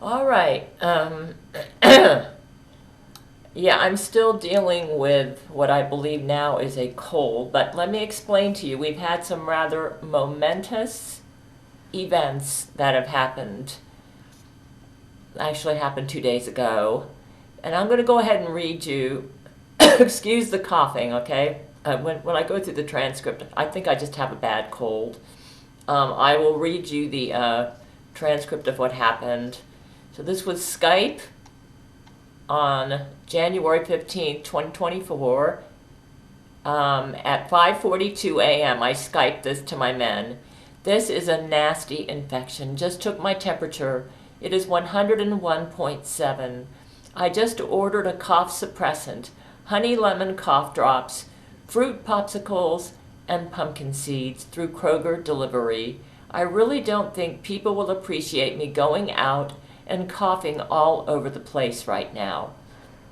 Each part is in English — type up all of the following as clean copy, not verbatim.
All right. Yeah, I'm still dealing with what I believe now is a cold, but let me explain to you. We've had some rather momentous events that have happened, actually happened 2 days ago. And I'm going to go ahead and read you, excuse the coughing, okay? When I go through the transcript, I think I just have a bad cold. I will read you the transcript of what happened. So this was Skype on January 15th, 2024. At 5:42 a.m., I Skyped this to my men. This is a nasty infection. Just took my temperature. It is 101.7. I just ordered a cough suppressant, honey lemon cough drops, fruit popsicles, and pumpkin seeds through Kroger delivery. I really don't think people will appreciate me going out and coughing all over the place right now.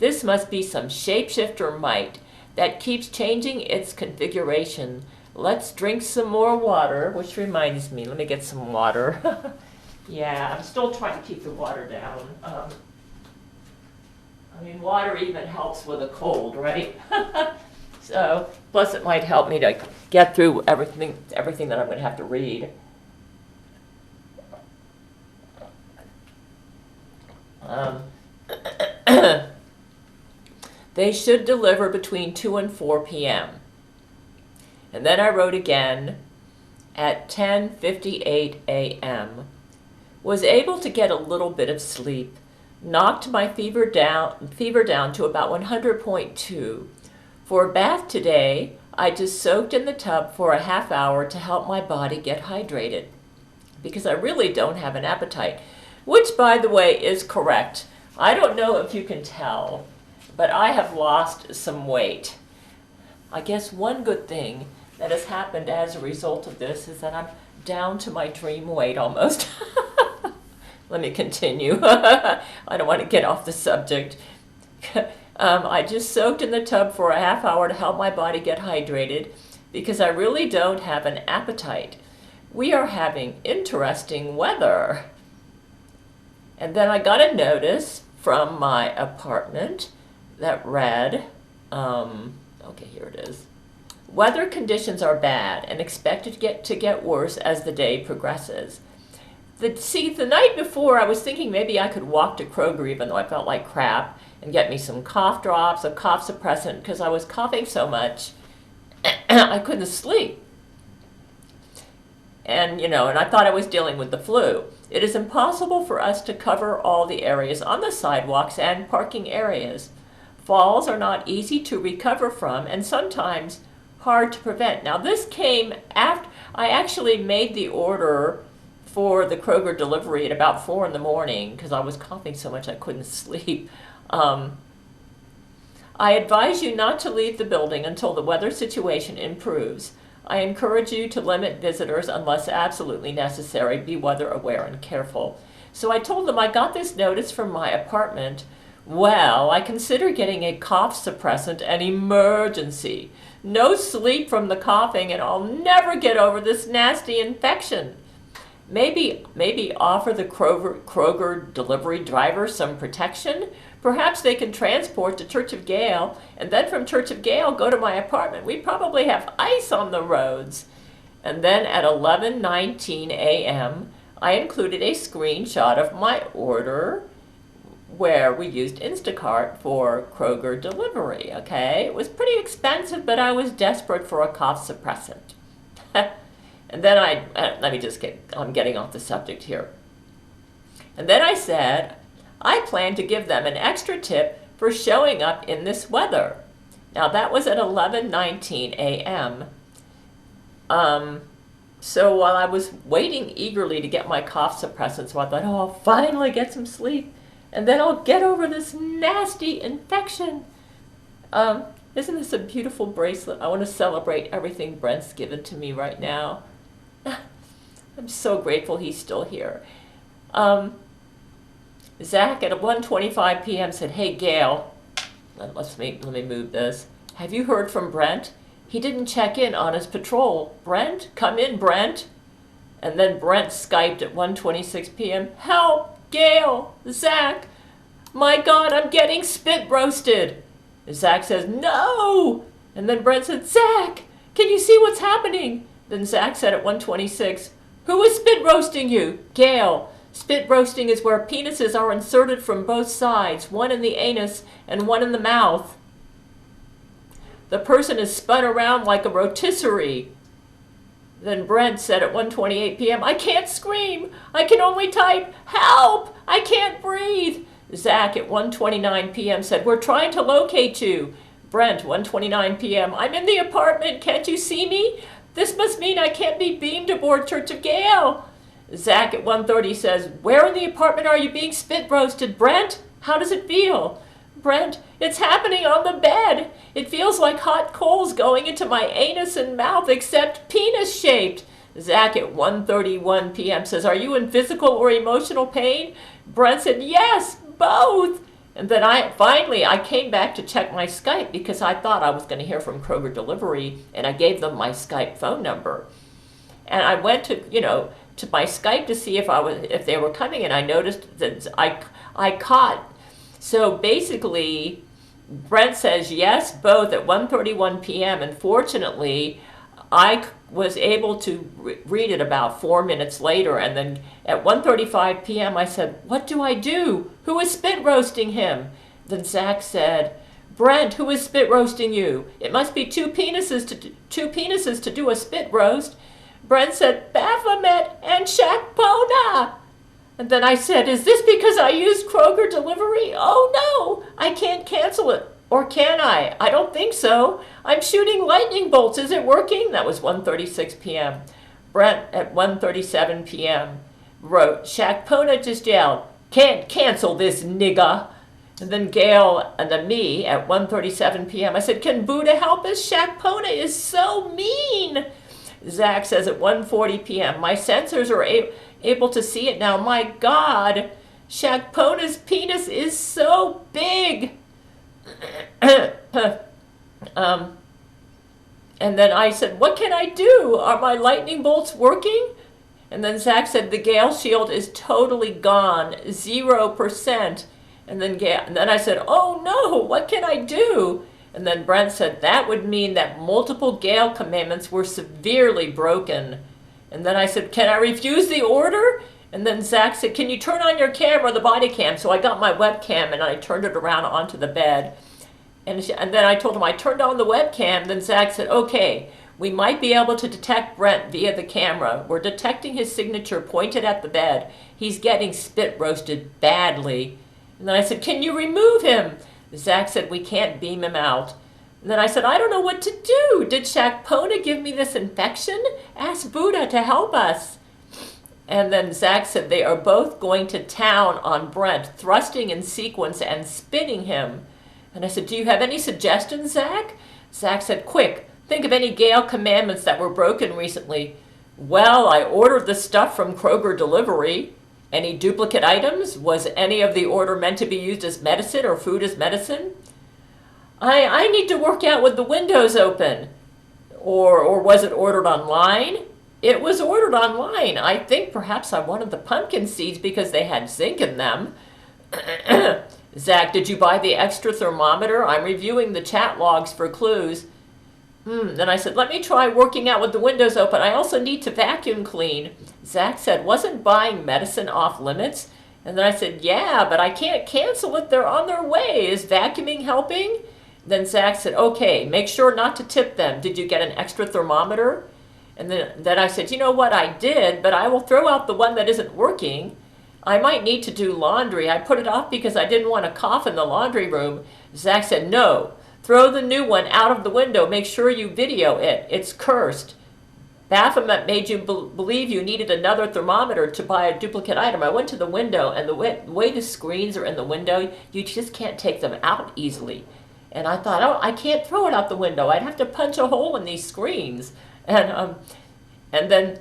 This must be some shapeshifter mite that keeps changing its configuration. Let's drink some more water, which reminds me, let me get some water. Yeah, I'm still trying to keep the water down. Water even helps with a cold, right? So, plus it might help me to get through everything that I'm going to have to read. They should deliver between 2 and 4 p.m. And then I wrote again at 10:58 a.m. Was able to get a little bit of sleep. Knocked my fever down to about 100.2. For a bath today, I just soaked in the tub for a half hour to help my body get hydrated. Because I really don't have an appetite. Which, by the way, is correct. I don't know if you can tell, but I have lost some weight. I guess one good thing that has happened as a result of this is that I'm down to my dream weight almost. Let me continue. I don't want to get off the subject. I just soaked in the tub for a half hour to help my body get hydrated because I really don't have an appetite. We are having interesting weather. And then I got a notice from my apartment that read, okay, here it is. Weather conditions are bad and expected to get worse as the day progresses. The night before, I was thinking maybe I could walk to Kroger, even though I felt like crap, and get me some cough drops, a cough suppressant, because I was coughing so much, I couldn't sleep. And I thought I was dealing with the flu. It is impossible for us to cover all the areas on the sidewalks and parking areas. Falls are not easy to recover from and sometimes hard to prevent. Now, this came after I actually made the order for the Kroger delivery at about 4 in the morning because I was coughing so much I couldn't sleep. I advise you not to leave the building until the weather situation improves. I encourage you to limit visitors unless absolutely necessary. Be weather aware and careful. So I told them I got this notice from my apartment. Well, I consider getting a cough suppressant an emergency. No sleep from the coughing and I'll never get over this nasty infection. Maybe offer the Kroger delivery driver some protection. Perhaps they can transport to Church of Gail, and then from Church of Gail go to my apartment. We probably have ice on the roads. And then at 11:19 a.m., I included a screenshot of my order where we used Instacart for Kroger delivery, okay? It was pretty expensive, but I was desperate for a cough suppressant. And then I'm getting off the subject here. And then I said, I plan to give them an extra tip for showing up in this weather. Now that was at 11:19 a.m. So while I was waiting eagerly to get my cough suppressant, so I thought, oh, I'll finally get some sleep, and then I'll get over this nasty infection. Isn't this a beautiful bracelet? I want to celebrate everything Brent's given to me right now. I'm so grateful he's still here. Zach at 1:25 p.m. said, hey, Gail, let me move this. Have you heard from Brent? He didn't check in on his patrol. Brent? Come in, Brent. And then Brent Skyped at 1:26 p.m. Help! Gail, Zach, my God, I'm getting spit roasted. And Zach says, no. And then Brent said, Zach, can you see what's happening? Then Zach said at 1:26, who is spit roasting you? Gail. Spit roasting is where penises are inserted from both sides, one in the anus and one in the mouth. The person is spun around like a rotisserie. Then Brent said at 1:28 p.m., I can't scream. I can only type, help, I can't breathe. Zach at 1:29 p.m. said, we're trying to locate you. Brent, 1:29 p.m., I'm in the apartment. Can't you see me? This must mean I can't be beamed aboard Church of Gail. Zach at 1:30 says, where in the apartment are you being spit roasted, Brent? How does it feel? Brent, it's happening on the bed. It feels like hot coals going into my anus and mouth, except penis-shaped. Zach at 1:31 p.m. says, are you in physical or emotional pain? Brent said, yes, both. And then I came back to check my Skype because I thought I was going to hear from Kroger Delivery, and I gave them my Skype phone number. And I went to my Skype to see if they were coming, and I noticed that I caught. So basically, Brent says yes, both at 1:31 p.m. And fortunately, I was able to read it about 4 minutes later. And then at 1:35 p.m., I said, what do I do? Who is spit roasting him? Then Zach said, Brent, who is spit roasting you? It must be two penises to do a spit roast. Brent said, Baphomet and Shakpona. And then I said, is this because I used Kroger Delivery? Oh no, I can't cancel it. Or can I? I don't think so. I'm shooting lightning bolts. Is it working? That was 1:36 p.m. Brent at 1:37 p.m. wrote, Shakpona just yelled, can't cancel this nigga. And then Gail and then me at 1:37 p.m. I said, can Buddha help us? Shakpona is so mean. Zach says at 1:40 p.m., my sensors are able to see it now. My God, Shakpona's penis is so big. And then I said, what can I do? Are my lightning bolts working? And then Zach said, the Gail shield is totally gone, 0%. And then I said, oh no, what can I do? And then Brent said, that would mean that multiple Gail commandments were severely broken. And then I said, can I refuse the order? And then Zach said, can you turn on your camera, the body cam? So I got my webcam and I turned it around onto the bed. And then I told him I turned on the webcam. Then Zach said, okay, we might be able to detect Brent via the camera. We're detecting his signature pointed at the bed. He's getting spit roasted badly. And then I said, can you remove him? Zach said, we can't beam him out. And then I said, I don't know what to do. Did Shakpona give me this infection? Ask Buddha to help us. And then Zach said, they are both going to town on Brent, thrusting in sequence and spitting him. And I said, do you have any suggestions, Zach? Zach said, quick, think of any Gail commandments that were broken recently. Well, I ordered the stuff from Kroger Delivery. Any duplicate items? Was any of the order meant to be used as medicine or food as medicine? I need to work out with the windows open. Or was it ordered online? It was ordered online. I think perhaps I wanted the pumpkin seeds because they had zinc in them. Zach, did you buy the extra thermometer? I'm reviewing the chat logs for clues. Then I said, let me try working out with the windows open. I also need to vacuum clean. Zach said, wasn't buying medicine off limits? And then I said, yeah, but I can't cancel it. They're on their way. Is vacuuming helping? Then Zach said, okay, make sure not to tip them. Did you get an extra thermometer? And then I said, you know what, I did, but I will throw out the one that isn't working. I might need to do laundry. I put it off because I didn't want to cough in the laundry room. Zach said, no, throw the new one out of the window. Make sure you video it. It's cursed. Baphomet made you believe you needed another thermometer to buy a duplicate item. I went to the window, and the way the screens are in the window, you just can't take them out easily. And I thought, oh, I can't throw it out the window. I'd have to punch a hole in these screens. And then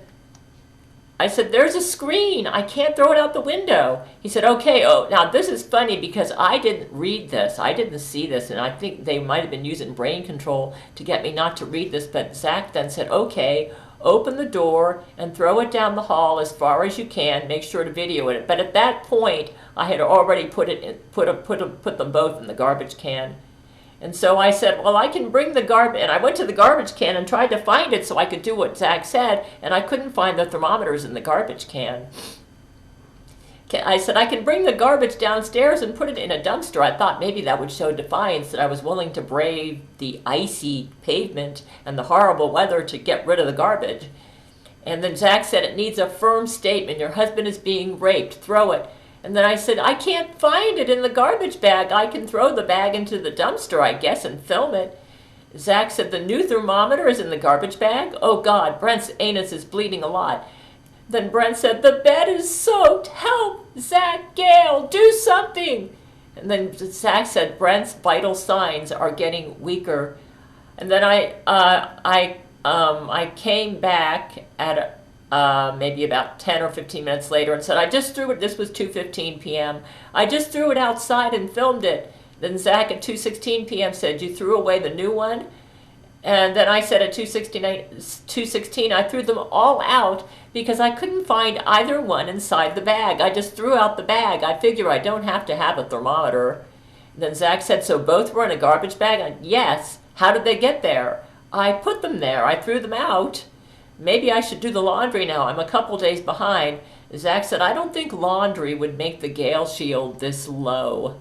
I said, there's a screen. I can't throw it out the window. He said, okay. Oh, now this is funny because I didn't read this. I didn't see this. And I think they might have been using brain control to get me not to read this. But Zach then said, okay, open the door and throw it down the hall as far as you can. Make sure to video it. But at that point, I had already put them both in the garbage can. And so I said, well, I can bring the garbage, and I went to the garbage can and tried to find it so I could do what Zach said, and I couldn't find the thermometers in the garbage can. I said, I can bring the garbage downstairs and put it in a dumpster. I thought maybe that would show defiance, that I was willing to brave the icy pavement and the horrible weather to get rid of the garbage. And then Zach said, it needs a firm statement. Your husband is being raped. Throw it. And then I said, I can't find it in the garbage bag. I can throw the bag into the dumpster, I guess, and film it. Zach said, the new thermometer is in the garbage bag? Oh, God, Brent's anus is bleeding a lot. Then Brent said, the bed is soaked. Help, Zach, Gail, do something. And then Zach said, Brent's vital signs are getting weaker. And then I came back at maybe about 10 or 15 minutes later and said, I just threw it. This was 2:15 p.m. I just threw it outside and filmed it. Then Zach at 2:16 p.m. said, you threw away the new one? And then I said at 2:16, I threw them all out because I couldn't find either one inside the bag. I just threw out the bag. I figure I don't have to have a thermometer. And then Zach said, so both were in a garbage bag? Yes. How did they get there? I put them there. I threw them out. Maybe I should do the laundry now. I'm a couple days behind. Zach said, I don't think laundry would make the Gail shield this low.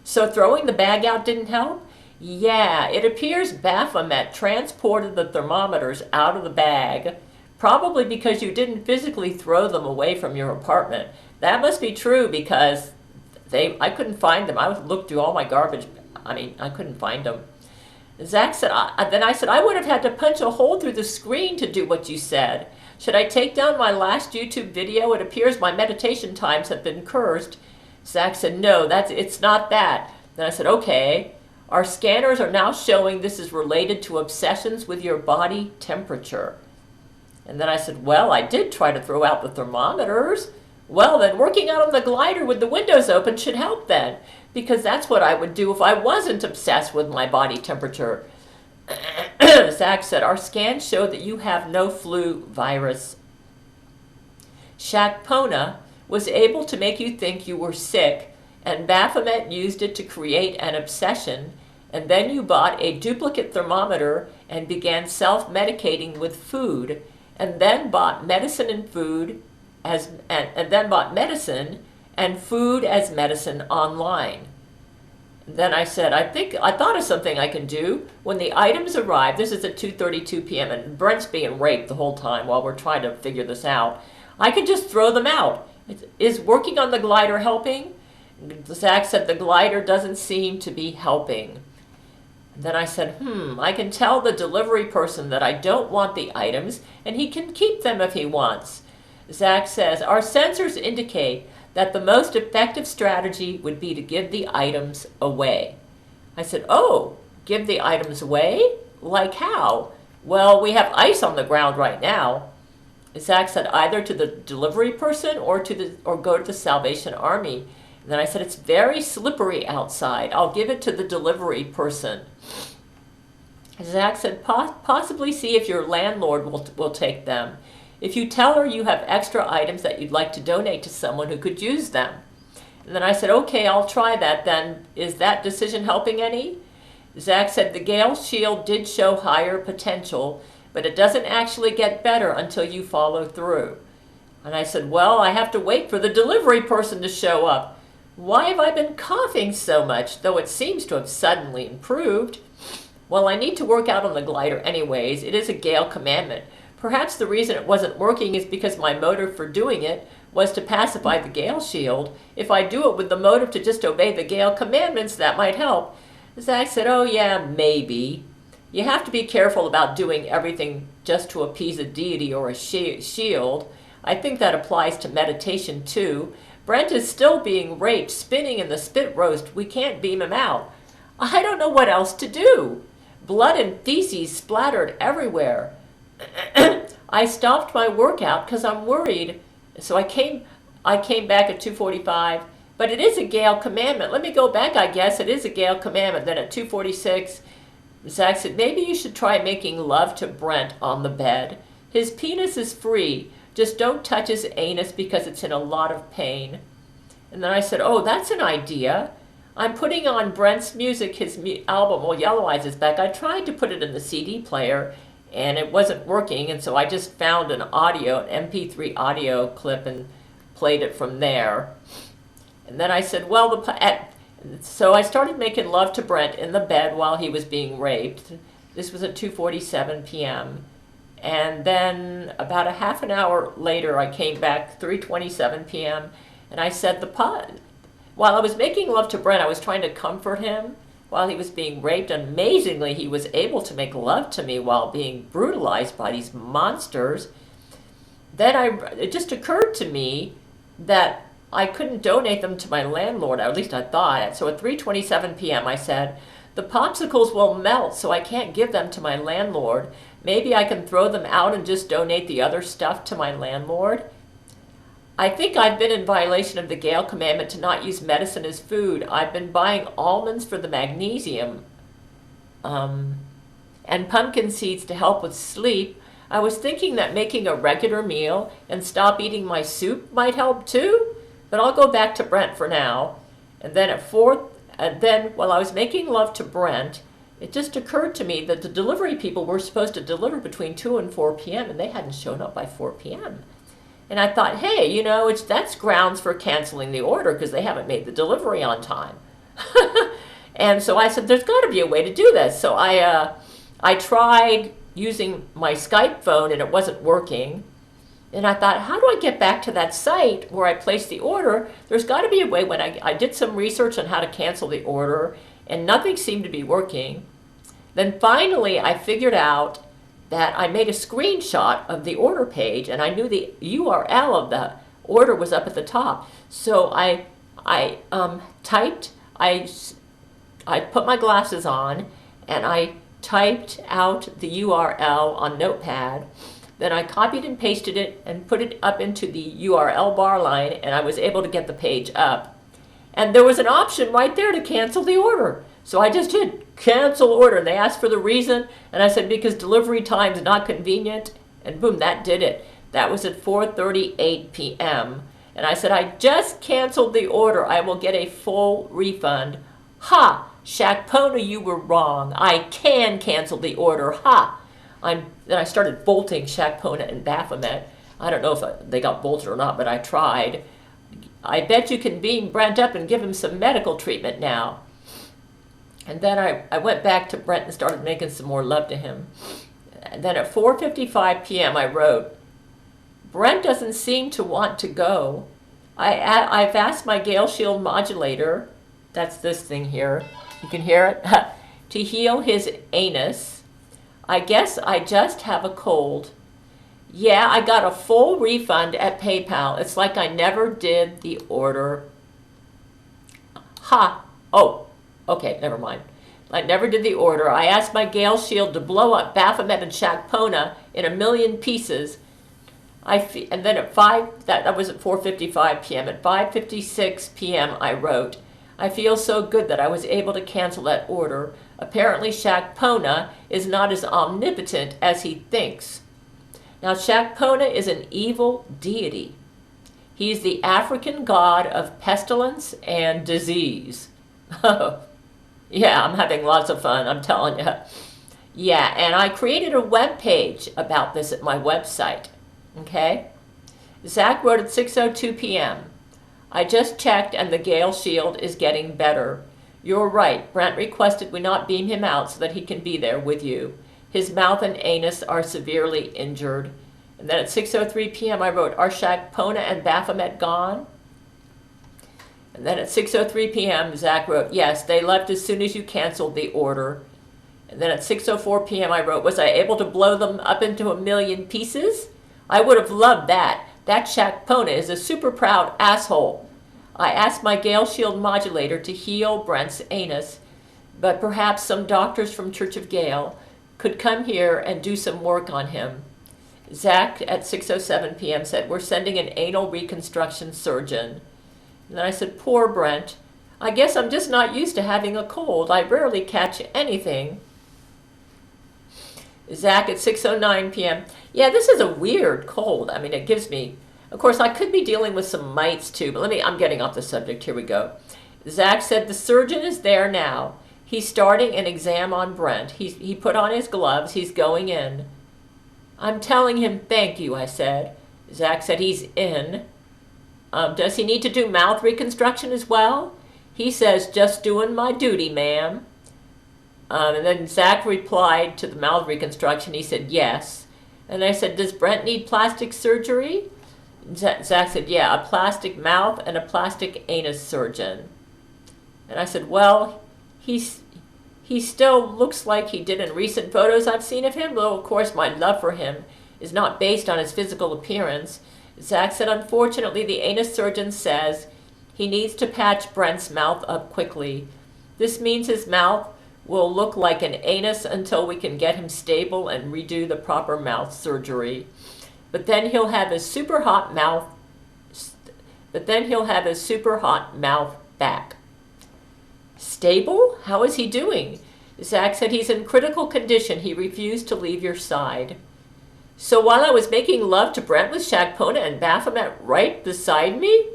So throwing the bag out didn't help? Yeah, it appears Baphomet transported the thermometers out of the bag, probably because you didn't physically throw them away from your apartment. That must be true because I couldn't find them. I looked through all my garbage. I couldn't find them. Zach said, then I said, I would have had to punch a hole through the screen to do what you said. Should I take down my last YouTube video? It appears my meditation times have been cursed. Zach said, no, it's not that. Then I said, okay. Our scanners are now showing this is related to obsessions with your body temperature. And then I said, well, I did try to throw out the thermometers. Well, then working out on the glider with the windows open should help then, because that's what I would do if I wasn't obsessed with my body temperature. Zach said, our scans show that you have no flu virus. Shakpona was able to make you think you were sick, and Baphomet used it to create an obsession, and then you bought a duplicate thermometer and began self-medicating with food, and then bought medicine and food and then bought medicine and food as medicine online. Then I said, I thought of something I can do. When the items arrive, this is at 2:32 p.m., and Brent's being raped the whole time while we're trying to figure this out. I can just throw them out. Is working on the glider helping? Zach said, the glider doesn't seem to be helping. Then I said, I can tell the delivery person that I don't want the items, and he can keep them if he wants. Zach says, our sensors indicate that the most effective strategy would be to give the items away. I said, oh, give the items away? Like how? Well, we have ice on the ground right now. Zach said, either to the delivery person or go to the Salvation Army. And then I said, it's very slippery outside. I'll give it to the delivery person. Zach said, possibly see if your landlord will take them. If you tell her you have extra items that you'd like to donate to someone who could use them. And then I said, okay, I'll try that then. Is that decision helping any? Zach said, the Gail shield did show higher potential, but it doesn't actually get better until you follow through. And I said, well, I have to wait for the delivery person to show up. Why have I been coughing so much, though it seems to have suddenly improved? Well, I need to work out on the glider anyways. It is a Gail commandment. Perhaps the reason it wasn't working is because my motive for doing it was to pacify the Gail shield. If I do it with the motive to just obey the Gail commandments, that might help. Zach said, oh yeah, maybe. You have to be careful about doing everything just to appease a deity or a shield. I think that applies to meditation too. Brent is still being raped, spinning in the spit roast. We can't beam him out. I don't know what else to do. Blood and feces splattered everywhere. I stopped my workout because I'm worried. So I came back at 2:45. But it is a Gail commandment. Let me go back, I guess. It is a Gail commandment. Then at 2:46, Zach said, maybe you should try making love to Brent on the bed. His penis is free. Just don't touch his anus because it's in a lot of pain. And then I said, oh, that's an idea. I'm putting on Brent's music, his album, Well, Yellow Eyes Is Back. I tried to put it in the CD player, and it wasn't working, and so I just found an MP3 audio clip, and played it from there. And then I said, well, so I started making love to Brent in the bed while he was being raped. This was at 2:47 p.m. And then about a half an hour later, I came back, 3:27 p.m., and I said, while I was making love to Brent, I was trying to comfort him while he was being raped. Amazingly, he was able to make love to me while being brutalized by these monsters. Then it just occurred to me that I couldn't donate them to my landlord, at least I thought. So at 3:27 p.m. I said, the popsicles will melt, so I can't give them to my landlord. Maybe I can throw them out and just donate the other stuff to my landlord. I think I've been in violation of the Gail commandment to not use medicine as food. I've been buying almonds for the magnesium and pumpkin seeds to help with sleep. I was thinking that making a regular meal and stop eating my soup might help too, but I'll go back to Brent for now. And then while I was making love to Brent, it just occurred to me that the delivery people were supposed to deliver between 2 and 4 p.m. and they hadn't shown up by 4 p.m. And I thought, hey, that's grounds for canceling the order because they haven't made the delivery on time. And so I said, there's got to be a way to do this. So I tried using my Skype phone and it wasn't working. And I thought, how do I get back to that site where I placed the order? There's got to be a way. When I did some research on how to cancel the order and nothing seemed to be working. Then finally I figured out that I made a screenshot of the order page and I knew the URL of the order was up at the top. So I put my glasses on and I typed out the URL on Notepad. Then I copied and pasted it and put it up into the URL bar line, and I was able to get the page up. And there was an option right there to cancel the order. So I just hit cancel order, and they asked for the reason, and I said because delivery time is not convenient, and boom, that did it. That was at 4:38 p.m. And I said, I just canceled the order. I will get a full refund. Ha! Shakpona, you were wrong. I can cancel the order. Ha! Then I started bolting Shakpona and Baphomet. I don't know if they got bolted or not, but I tried. I bet you can beam Brent up and give him some medical treatment now. And then I went back to Brent and started making some more love to him. And then at 4:55 p.m. I wrote, Brent doesn't seem to want to go. I've asked my Gail Shield modulator, that's this thing here, you can hear it, to heal his anus. I guess I just have a cold. Yeah, I got a full refund at PayPal. It's like I never did the order. Ha! Oh, okay, never mind. I never did the order. I asked my Gail Shield to blow up Baphomet and Shakpona in a million pieces. And then at that was at 4:55 p.m. At 5:56 p.m. I wrote, I feel so good that I was able to cancel that order. Apparently Shakpona is not as omnipotent as he thinks. Now Shakpona is an evil deity. He's the African god of pestilence and disease. Yeah, I'm having lots of fun, I'm telling you. Yeah, and I created a web page about this at my website. Okay? Zach wrote at 6:02 p.m. I just checked and the Gail Shield is getting better. You're right. Brent requested we not beam him out so that he can be there with you. His mouth and anus are severely injured. And then at 6:03 p.m. I wrote, are Shakpona and Baphomet gone? And then at 6:03 p.m. Zach wrote, yes, they left as soon as you canceled the order. And then at 6:04 p.m. I wrote, was I able to blow them up into a million pieces? I would have loved that. That Shakpona is a super proud asshole. I asked my Gail Shield modulator to heal Brent's anus, but perhaps some doctors from Church of Gail could come here and do some work on him. Zach at 6:07 p.m. said, we're sending an anal reconstruction surgeon. And then I said, poor Brent. I guess I'm just not used to having a cold. I rarely catch anything. Zach at 6:09 p.m. Yeah, this is a weird cold. I mean, it gives me, of course, I could be dealing with some mites too, but I'm getting off the subject. Here we go. Zach said the surgeon is there now. He's starting an exam on Brent. He put on his gloves. He's going in. I'm telling him thank you, I said. Zach said he's in. Does he need to do mouth reconstruction as well? He says, just doing my duty, ma'am. And then Zach replied to the mouth reconstruction. He said, yes. And I said, does Brent need plastic surgery? Zach said, yeah, a plastic mouth and a plastic anus surgeon. And I said, well, he still looks like he did in recent photos I've seen of him, though of course my love for him is not based on his physical appearance. Zach said, unfortunately, the anus surgeon says he needs to patch Brent's mouth up quickly. This means his mouth will look like an anus until we can get him stable and redo the proper mouth surgery. But then he'll have a super hot mouth back. Stable? How is he doing? Zach said he's in critical condition. He refused to leave your side. So while I was making love to Brent with Shakpona and Baphomet right beside me?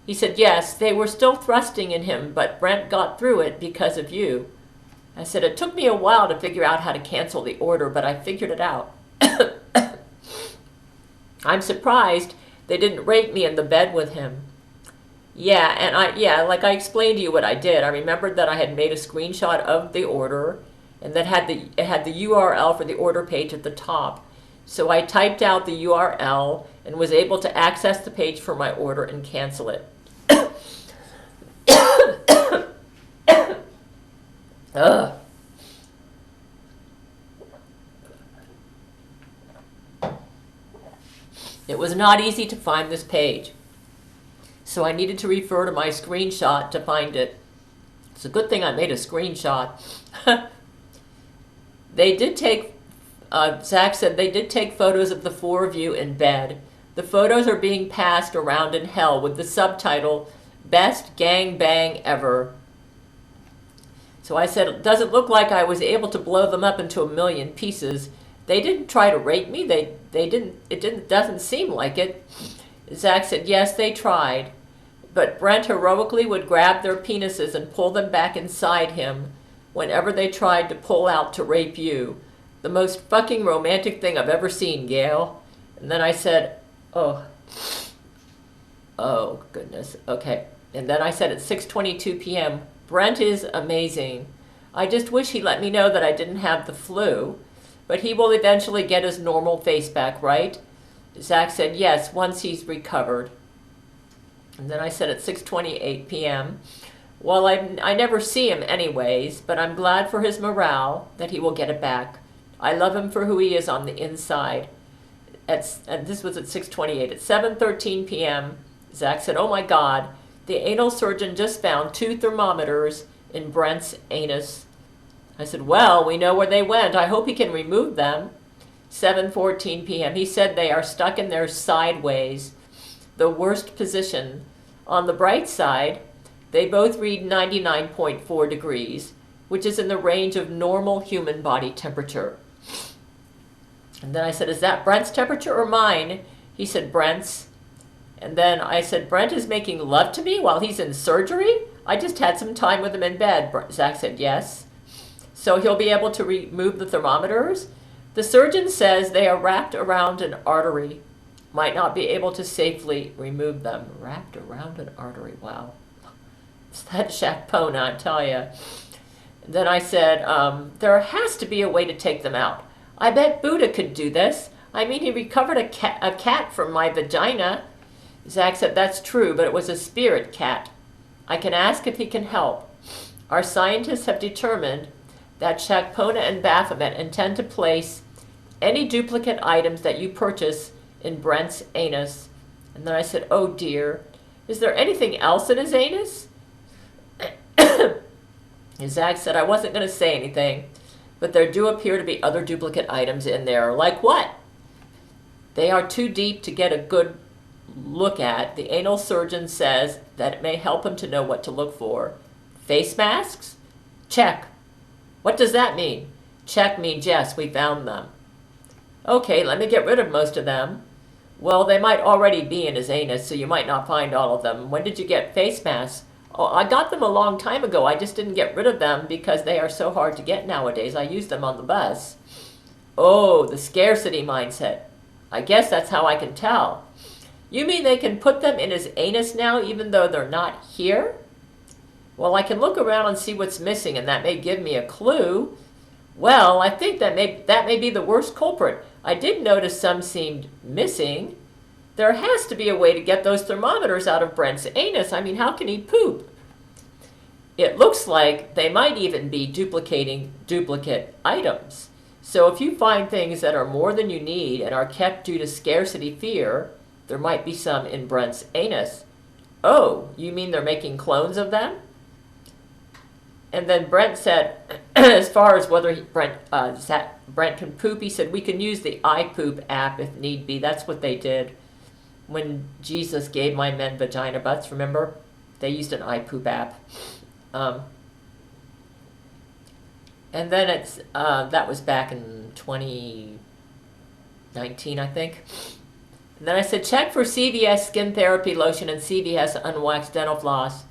He said, yes, they were still thrusting in him, but Brent got through it because of you. I said, it took me a while to figure out how to cancel the order, but I figured it out. I'm surprised they didn't rape me in the bed with him. Yeah, and like I explained to you what I did. I remembered that I had made a screenshot of the order, and that it had the URL for the order page at the top. So I typed out the URL and was able to access the page for my order and cancel it. Ugh. It was not easy to find this page, so I needed to refer to my screenshot to find it. It's a good thing I made a screenshot. They did take, Zach said they did take photos of the four of you in bed. The photos are being passed around in hell with the subtitle, Best Gang Bang Ever. So I said, it doesn't look like I was able to blow them up into a million pieces. They didn't try to rape me. It doesn't seem like it. Zach said, yes, they tried. But Brent heroically would grab their penises and pull them back inside him whenever they tried to pull out to rape you. The most fucking romantic thing I've ever seen, Gail. And then I said, oh goodness, okay. And then I said at 6:22 p.m., Brent is amazing. I just wish he let me know that I didn't have the flu, but he will eventually get his normal face back, right? Zach said, yes, once he's recovered. And then I said at 6:28 p.m., well, I never see him anyways, but I'm glad for his morale that he will get it back. I love him for who he is on the inside. And this was at 6:28. At 7:13 p.m., Zach said, oh my God, the anal surgeon just found 2 thermometers in Brent's anus. I said, well, we know where they went. I hope he can remove them. 7:14 p.m. He said they are stuck in there sideways, the worst position. On the bright side, they both read 99.4 degrees, which is in the range of normal human body temperature. And then I said, is that Brent's temperature or mine? He said, Brent's. And then I said, Brent is making love to me while he's in surgery? I just had some time with him in bed. Zach said, yes. So he'll be able to remove the thermometers? The surgeon says they are wrapped around an artery. Might not be able to safely remove them. Wrapped around an artery, wow. It's that Shakpona, I tell you. Then I said, there has to be a way to take them out. I bet Buddha could do this. I mean, he recovered a cat from my vagina. Zach said, that's true, but it was a spirit cat. I can ask if he can help. Our scientists have determined that Shakpona and Baphomet intend to place any duplicate items that you purchase in Brent's anus. And then I said, oh dear, is there anything else in his anus? And Zach said, I wasn't going to say anything, but there do appear to be other duplicate items in there. Like what? They are too deep to get a good look at. The anal surgeon says that it may help him to know what to look for. Face masks? Check. What does that mean? Check means yes, we found them. Okay, let me get rid of most of them. Well, they might already be in his anus, so you might not find all of them. When did you get face masks? Oh, I got them a long time ago. I just didn't get rid of them because they are so hard to get nowadays. I use them on the bus. Oh, the scarcity mindset. I guess that's how I can tell. You mean they can put them in his anus now even though they're not here? Well, I can look around and see what's missing, and that may give me a clue. Well, I think that may be the worst culprit. I did notice some seemed missing. There has to be a way to get those thermometers out of Brent's anus. I mean, how can he poop? It looks like they might even be duplicating duplicate items. So if you find things that are more than you need and are kept due to scarcity fear, there might be some in Brent's anus. Oh, you mean they're making clones of them? And then Brent said, as far as whether Brent can poop, he said, we can use the iPoop app if need be. That's what they did when Jesus gave my men vagina butts, remember? They used an iPoop app. And then that was back in 2019, I think. And then I said, check for CVS skin therapy lotion and CVS unwaxed dental floss.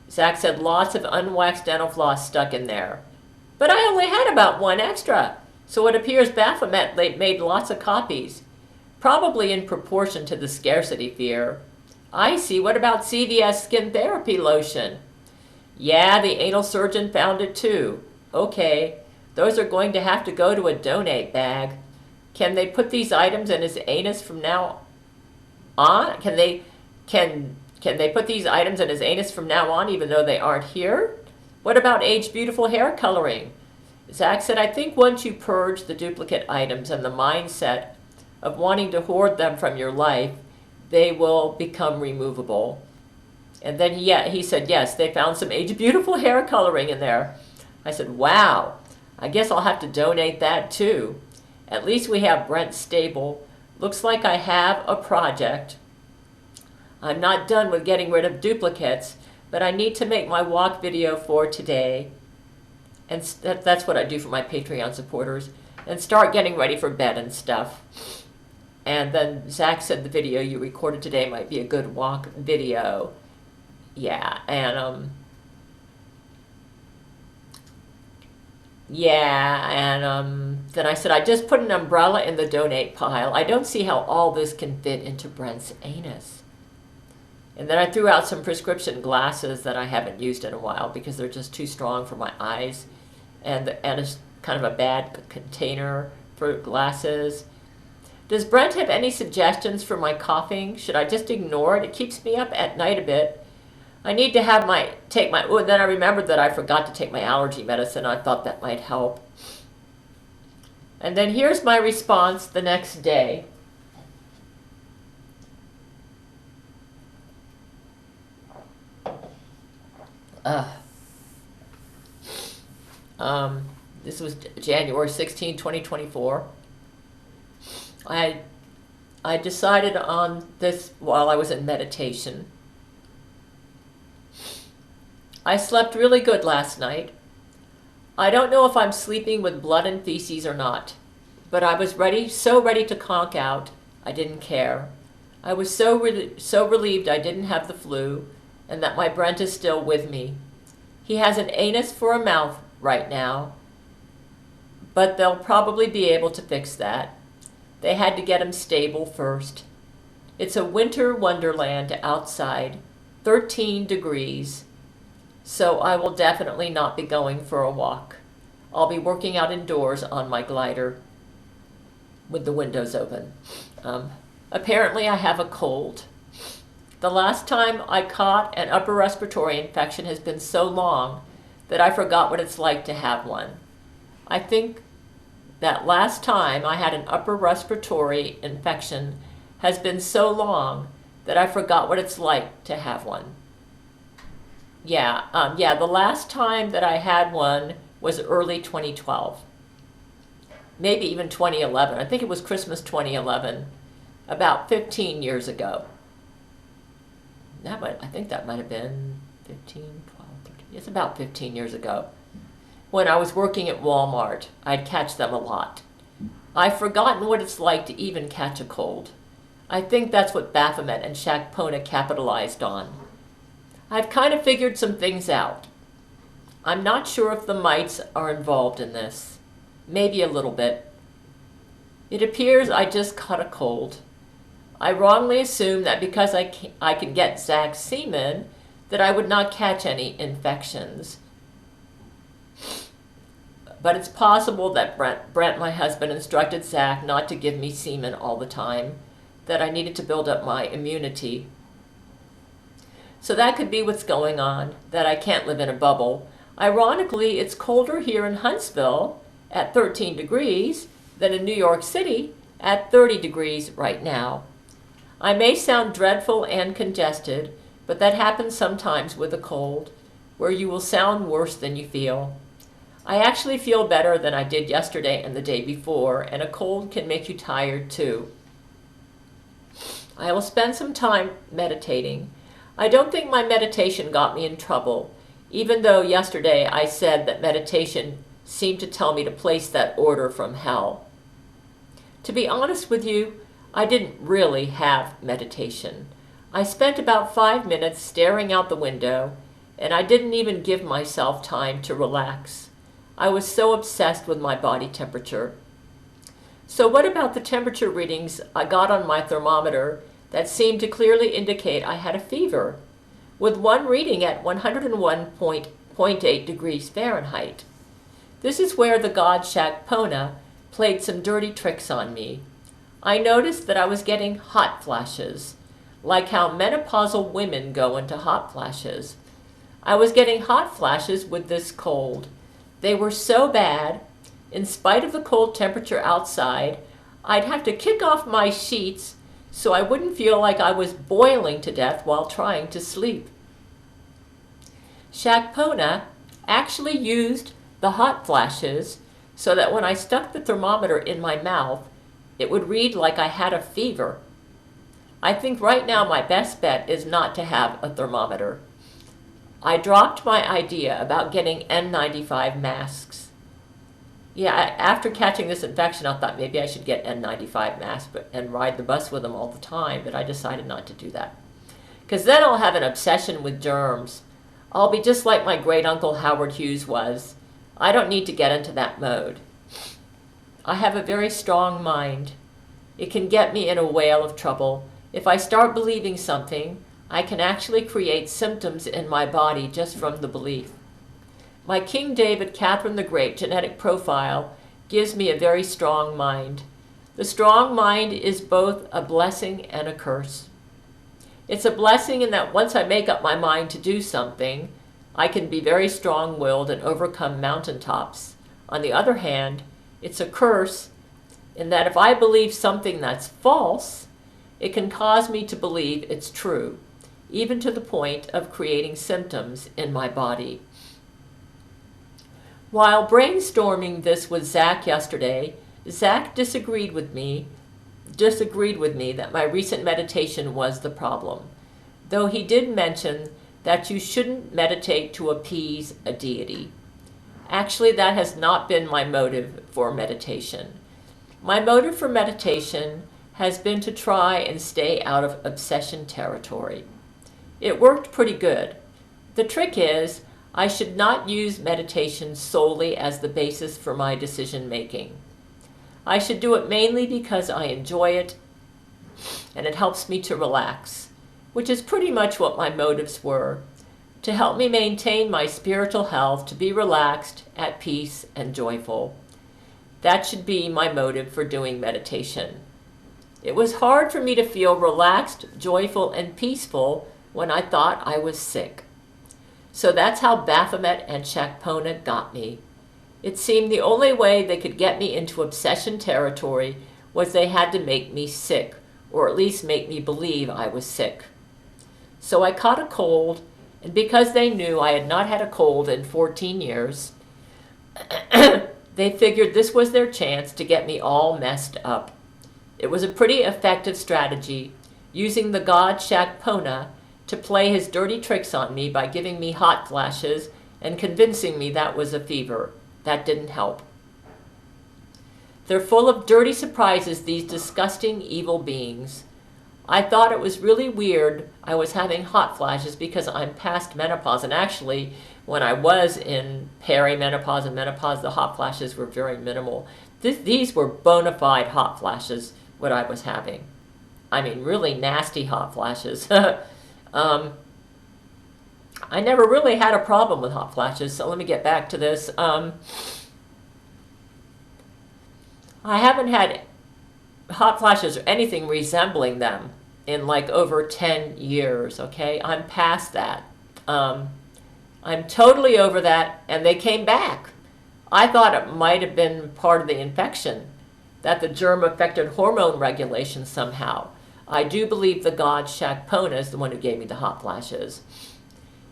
Zach said, lots of unwaxed dental floss stuck in there. But I only had about one extra. So it appears Baphomet made lots of copies, probably in proportion to the scarcity fear. I see. What about CVS skin therapy lotion? Yeah, the anal surgeon found it too. Okay, those are going to have to go to a donate bag. Can they put these items in his anus from now on? Can they put these items in his anus from now on even though they aren't here? What about Age Beautiful hair coloring? Zach said, I think once you purge the duplicate items and the mindset of wanting to hoard them from your life, they will become removable. And then he said, yes, they found some Age Beautiful hair coloring in there. I said, wow, I guess I'll have to donate that too. At least we have Brent stable. Looks like I have a project. I'm not done with getting rid of duplicates, but I need to make my walk video for today. And that's what I do for my Patreon supporters. And start getting ready for bed and stuff. And then Zach said the video you recorded today might be a good walk video. Yeah, and then I said, I just put an umbrella in the donate pile. I don't see how all this can fit into Brent's anus. And then I threw out some prescription glasses that I haven't used in a while because they're just too strong for my eyes. And it's kind of a bad container for glasses. Does Brent have any suggestions for my coughing? Should I just ignore it? It keeps me up at night a bit. I need to and then I remembered that I forgot to take my allergy medicine. I thought that might help. And then here's my response the next day. This was January 16, 2024. I decided on this while I was in meditation. I slept really good last night. I don't know if I'm sleeping with blood and feces or not, but I was so ready to conk out, I didn't care. I was so relieved I didn't have the flu and that my Brent is still with me. He has an anus for a mouth right now, but they'll probably be able to fix that. They had to get him stable first. It's a winter wonderland outside, 13 degrees. So I will definitely not be going for a walk. I'll be working out indoors on my glider with the windows open. Apparently I have a cold. The last time I caught an upper respiratory infection has been so long that I forgot what it's like to have one. I think that last time I had an upper respiratory infection has been so long that I forgot what it's like to have one. The last time that I had one was early 2012. Maybe even 2011. I think it was Christmas 2011, about 15 years ago. I think that might have been 15, 12, 13. It's about 15 years ago. When I was working at Walmart, I'd catch them a lot. I've forgotten what it's like to even catch a cold. I think that's what Baphomet and Shakpona capitalized on. I've kind of figured some things out. I'm not sure if the mites are involved in this. Maybe a little bit. It appears I just caught a cold. I wrongly assumed that because I could get Zach's semen, that I would not catch any infections. But it's possible that Brent, my husband, instructed Zach not to give me semen all the time, that I needed to build up my immunity. So that could be what's going on, that I can't live in a bubble. Ironically, it's colder here in Huntsville at 13 degrees than in New York City at 30 degrees right now. I may sound dreadful and congested, but that happens sometimes with a cold, where you will sound worse than you feel. I actually feel better than I did yesterday and the day before, and a cold can make you tired too. I will spend some time meditating. I don't think my meditation got me in trouble, even though yesterday I said that meditation seemed to tell me to place that order from hell. To be honest with you, I didn't really have meditation. I spent about 5 minutes staring out the window, and I didn't even give myself time to relax. I was so obsessed with my body temperature. So what about the temperature readings I got on my thermometer that seemed to clearly indicate I had a fever, with one reading at 101.8 degrees Fahrenheit? This is where the god Shakpona played some dirty tricks on me. I noticed that I was getting hot flashes, like how menopausal women go into hot flashes. I was getting hot flashes with this cold. They were so bad, in spite of the cold temperature outside, I'd have to kick off my sheets so I wouldn't feel like I was boiling to death while trying to sleep. Shakpona actually used the hot flashes so that when I stuck the thermometer in my mouth, it would read like I had a fever. I think right now my best bet is not to have a thermometer. I dropped my idea about getting N95 masks. Yeah, after catching this infection, I thought maybe I should get N95 masks and ride the bus with them all the time, but I decided not to do that. Because then I'll have an obsession with germs. I'll be just like my great-uncle Howard Hughes was. I don't need to get into that mode. I have a very strong mind. It can get me in a whale of trouble. If I start believing something, I can actually create symptoms in my body just from the belief. My King David, Catherine the Great genetic profile gives me a very strong mind. The strong mind is both a blessing and a curse. It's a blessing in that once I make up my mind to do something, I can be very strong-willed and overcome mountaintops. On the other hand, it's a curse in that if I believe something that's false, it can cause me to believe it's true, even to the point of creating symptoms in my body. While brainstorming this with Zach yesterday, Zach disagreed with me that my recent meditation was the problem, though he did mention that you shouldn't meditate to appease a deity. Actually, that has not been my motive for meditation. My motive for meditation has been to try and stay out of obsession territory. It worked pretty good. The trick is, I should not use meditation solely as the basis for my decision making. I should do it mainly because I enjoy it and it helps me to relax, which is pretty much what my motives were, to help me maintain my spiritual health, to be relaxed, at peace, and joyful. That should be my motive for doing meditation. It was hard for me to feel relaxed, joyful, and peaceful when I thought I was sick. So that's how Baphomet and Shakpona got me. It seemed the only way they could get me into obsession territory was they had to make me sick, or at least make me believe I was sick. So I caught a cold, and because they knew I had not had a cold in 14 years, they figured this was their chance to get me all messed up. It was a pretty effective strategy, using the god Shakpona to play his dirty tricks on me by giving me hot flashes and convincing me that was a fever. That didn't help. They're full of dirty surprises, these disgusting evil beings. I thought it was really weird I was having hot flashes because I'm past menopause. And actually, when I was in perimenopause and menopause, the hot flashes were very minimal. These were bona fide hot flashes, what I was having. I mean, really nasty hot flashes. I never really had a problem with hot flashes, so let me get back to this. I haven't had hot flashes or anything resembling them in like over 10 years, okay? I'm past that. I'm totally over that, and they came back. I thought it might have been part of the infection, that the germ affected hormone regulation somehow. I do believe the god Shakpona is the one who gave me the hot flashes.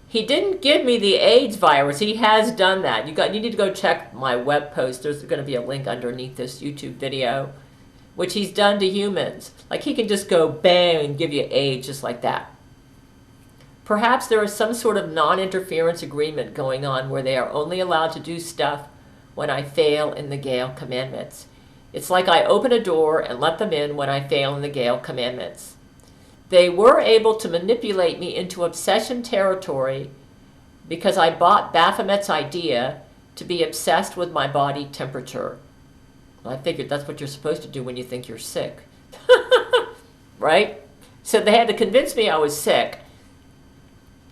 He didn't give me the AIDS virus. He has done that. You need to go check my web post. There's going to be a link underneath this YouTube video, which he's done to humans. Like, he can just go bang and give you AIDS just like that. Perhaps there is some sort of non-interference agreement going on where they are only allowed to do stuff when I fail in the Gail commandments. It's like I open a door and let them in when I fail in the Gail commandments. They were able to manipulate me into obsession territory because I bought Baphomet's idea to be obsessed with my body temperature. Well, I figured that's what you're supposed to do when you think you're sick. Right? So they had to convince me I was sick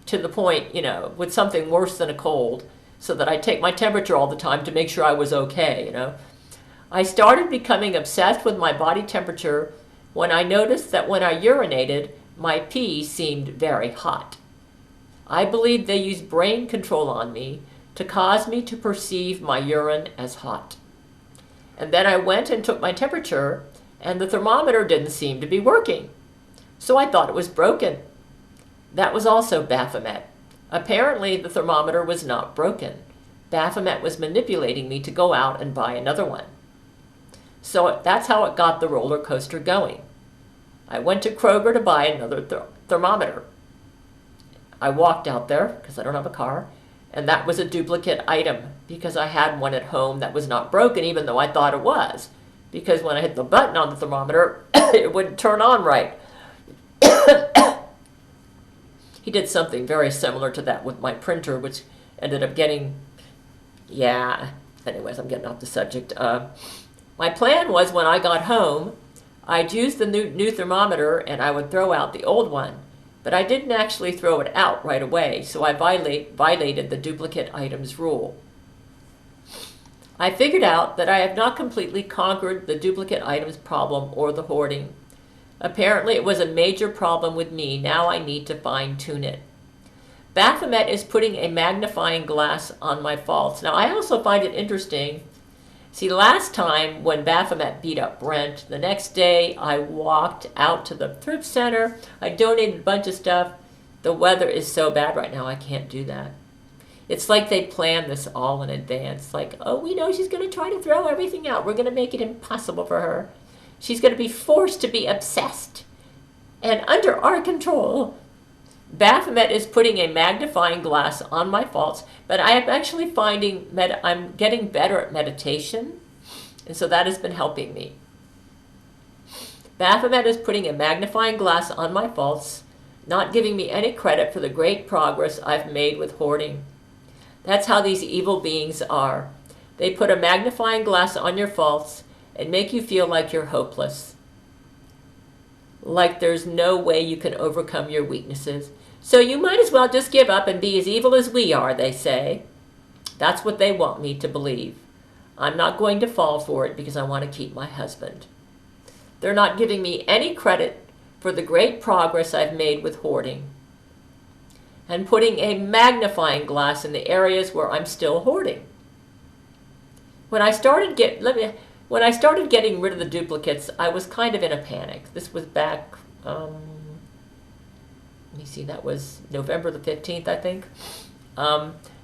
to the point, with something worse than a cold, so that I take my temperature all the time to make sure I was okay, I started becoming obsessed with my body temperature when I noticed that when I urinated, my pee seemed very hot. I believe they used brain control on me to cause me to perceive my urine as hot. And then I went and took my temperature, and the thermometer didn't seem to be working. So I thought it was broken. That was also Baphomet. Apparently, the thermometer was not broken. Baphomet was manipulating me to go out and buy another one. So that's how it got the roller coaster going. I went to Kroger to buy another thermometer. I walked out there, because I don't have a car, and that was a duplicate item, because I had one at home that was not broken, even though I thought it was. Because when I hit the button on the thermometer, it wouldn't turn on right. He did something very similar to that with my printer, which ended up getting, anyways, I'm getting off the subject. My plan was when I got home, I'd use the new thermometer and I would throw out the old one. But I didn't actually throw it out right away, so I violated the duplicate items rule. I figured out that I have not completely conquered the duplicate items problem or the hoarding. Apparently it was a major problem with me. Now I need to fine-tune it. Baphomet is putting a magnifying glass on my faults. Now I also find it interesting. See, last time when Baphomet beat up Brent, the next day I walked out to the thrift center. I donated a bunch of stuff. The weather is so bad right now, I can't do that. It's like they planned this all in advance. Like, oh, we know she's going to try to throw everything out. We're going to make it impossible for her. She's going to be forced to be obsessed and under our control. Baphomet is putting a magnifying glass on my faults, but I am actually finding I'm getting better at meditation, and so that has been helping me. Baphomet is putting a magnifying glass on my faults, not giving me any credit for the great progress I've made with hoarding. That's how these evil beings are. They put a magnifying glass on your faults and make you feel like you're hopeless, like there's no way you can overcome your weaknesses. So you might as well just give up and be as evil as we are, they say. That's what they want me to believe. I'm not going to fall for it because I want to keep my husband. They're not giving me any credit for the great progress I've made with hoarding and putting a magnifying glass in the areas where I'm still hoarding. When I started getting rid of the duplicates, I was kind of in a panic. This was back, let me see, that was November the 15th, I think.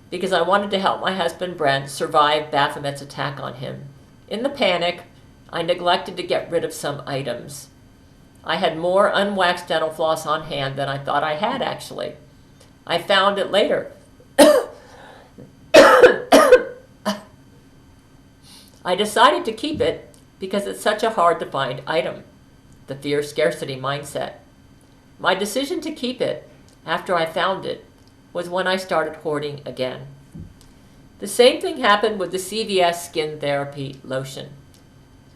Because I wanted to help my husband, Brent, survive Baphomet's attack on him. In the panic, I neglected to get rid of some items. I had more unwaxed dental floss on hand than I thought I had, actually. I found it later. I decided to keep it because it's such a hard-to-find item, the fear scarcity mindset. My decision to keep it after I found it was when I started hoarding again. The same thing happened with the CVS Skin Therapy Lotion,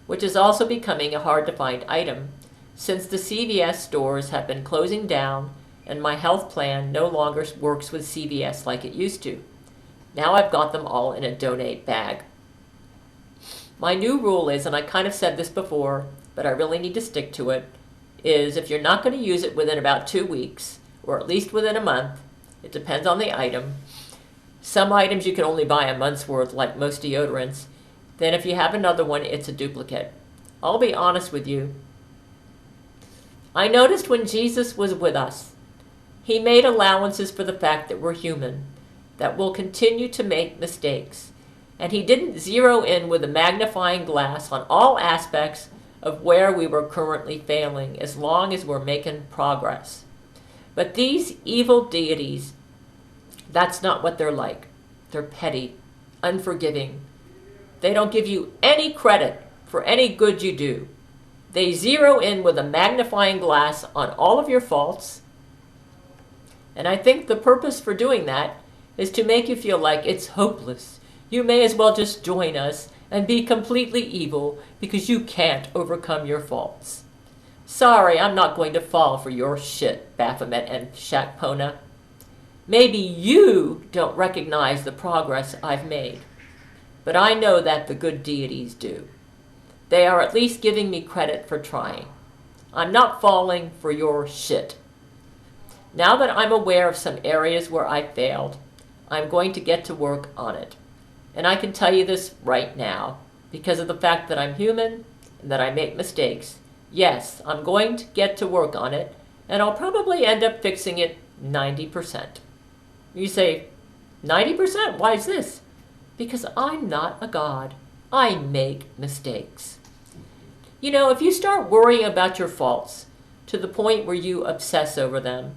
which is also becoming a hard-to-find item since the CVS stores have been closing down and my health plan no longer works with CVS like it used to. Now I've got them all in a donate bag. My new rule is, and I kind of said this before, but I really need to stick to it, is if you're not going to use it within about 2 weeks, or at least within a month, it depends on the item. Some items you can only buy a month's worth, like most deodorants. Then if you have another one, it's a duplicate. I'll be honest with you. I noticed when Jesus was with us, he made allowances for the fact that we're human, that we'll continue to make mistakes. And he didn't zero in with a magnifying glass on all aspects of where we were currently failing, as long as we're making progress. But these evil deities, that's not what they're like. They're petty, unforgiving. They don't give you any credit for any good you do. They zero in with a magnifying glass on all of your faults. And I think the purpose for doing that is to make you feel like it's hopeless. You may as well just join us and be completely evil because you can't overcome your faults. Sorry, I'm not going to fall for your shit, Baphomet and Shakpona. Maybe you don't recognize the progress I've made, but I know that the good deities do. They are at least giving me credit for trying. I'm not falling for your shit. Now that I'm aware of some areas where I failed, I'm going to get to work on it. And I can tell you this right now, because of the fact that I'm human and that I make mistakes. Yes, I'm going to get to work on it, and I'll probably end up fixing it 90%. You say, 90%? Why is this? Because I'm not a god. I make mistakes. You know, if you start worrying about your faults to the point where you obsess over them,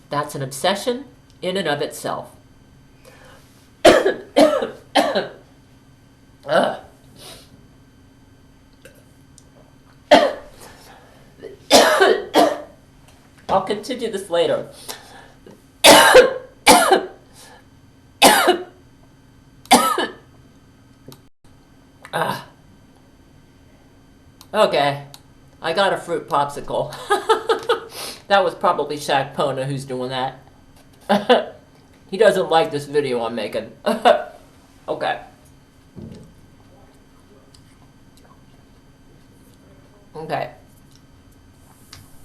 that's an obsession in and of itself. I'll continue this later. Okay, I got a fruit popsicle. That was probably Shakpona who's doing that. He doesn't like this video I'm making. Okay. Okay.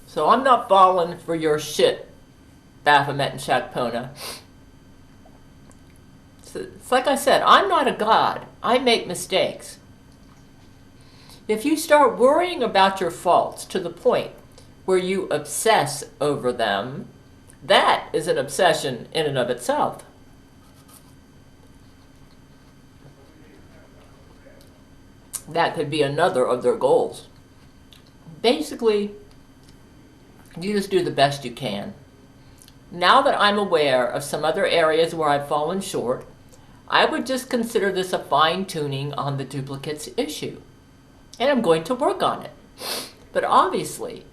So I'm not falling for your shit, Baphomet and Shakpona. It's like I said, I'm not a god. I make mistakes. If you start worrying about your faults to the point where you obsess over them, that is an obsession in and of itself. That could be another of their goals. Basically, you just do the best you can. Now that I'm aware of some other areas where I've fallen short, I would just consider this a fine-tuning on the duplicates issue. And I'm going to work on it. But obviously,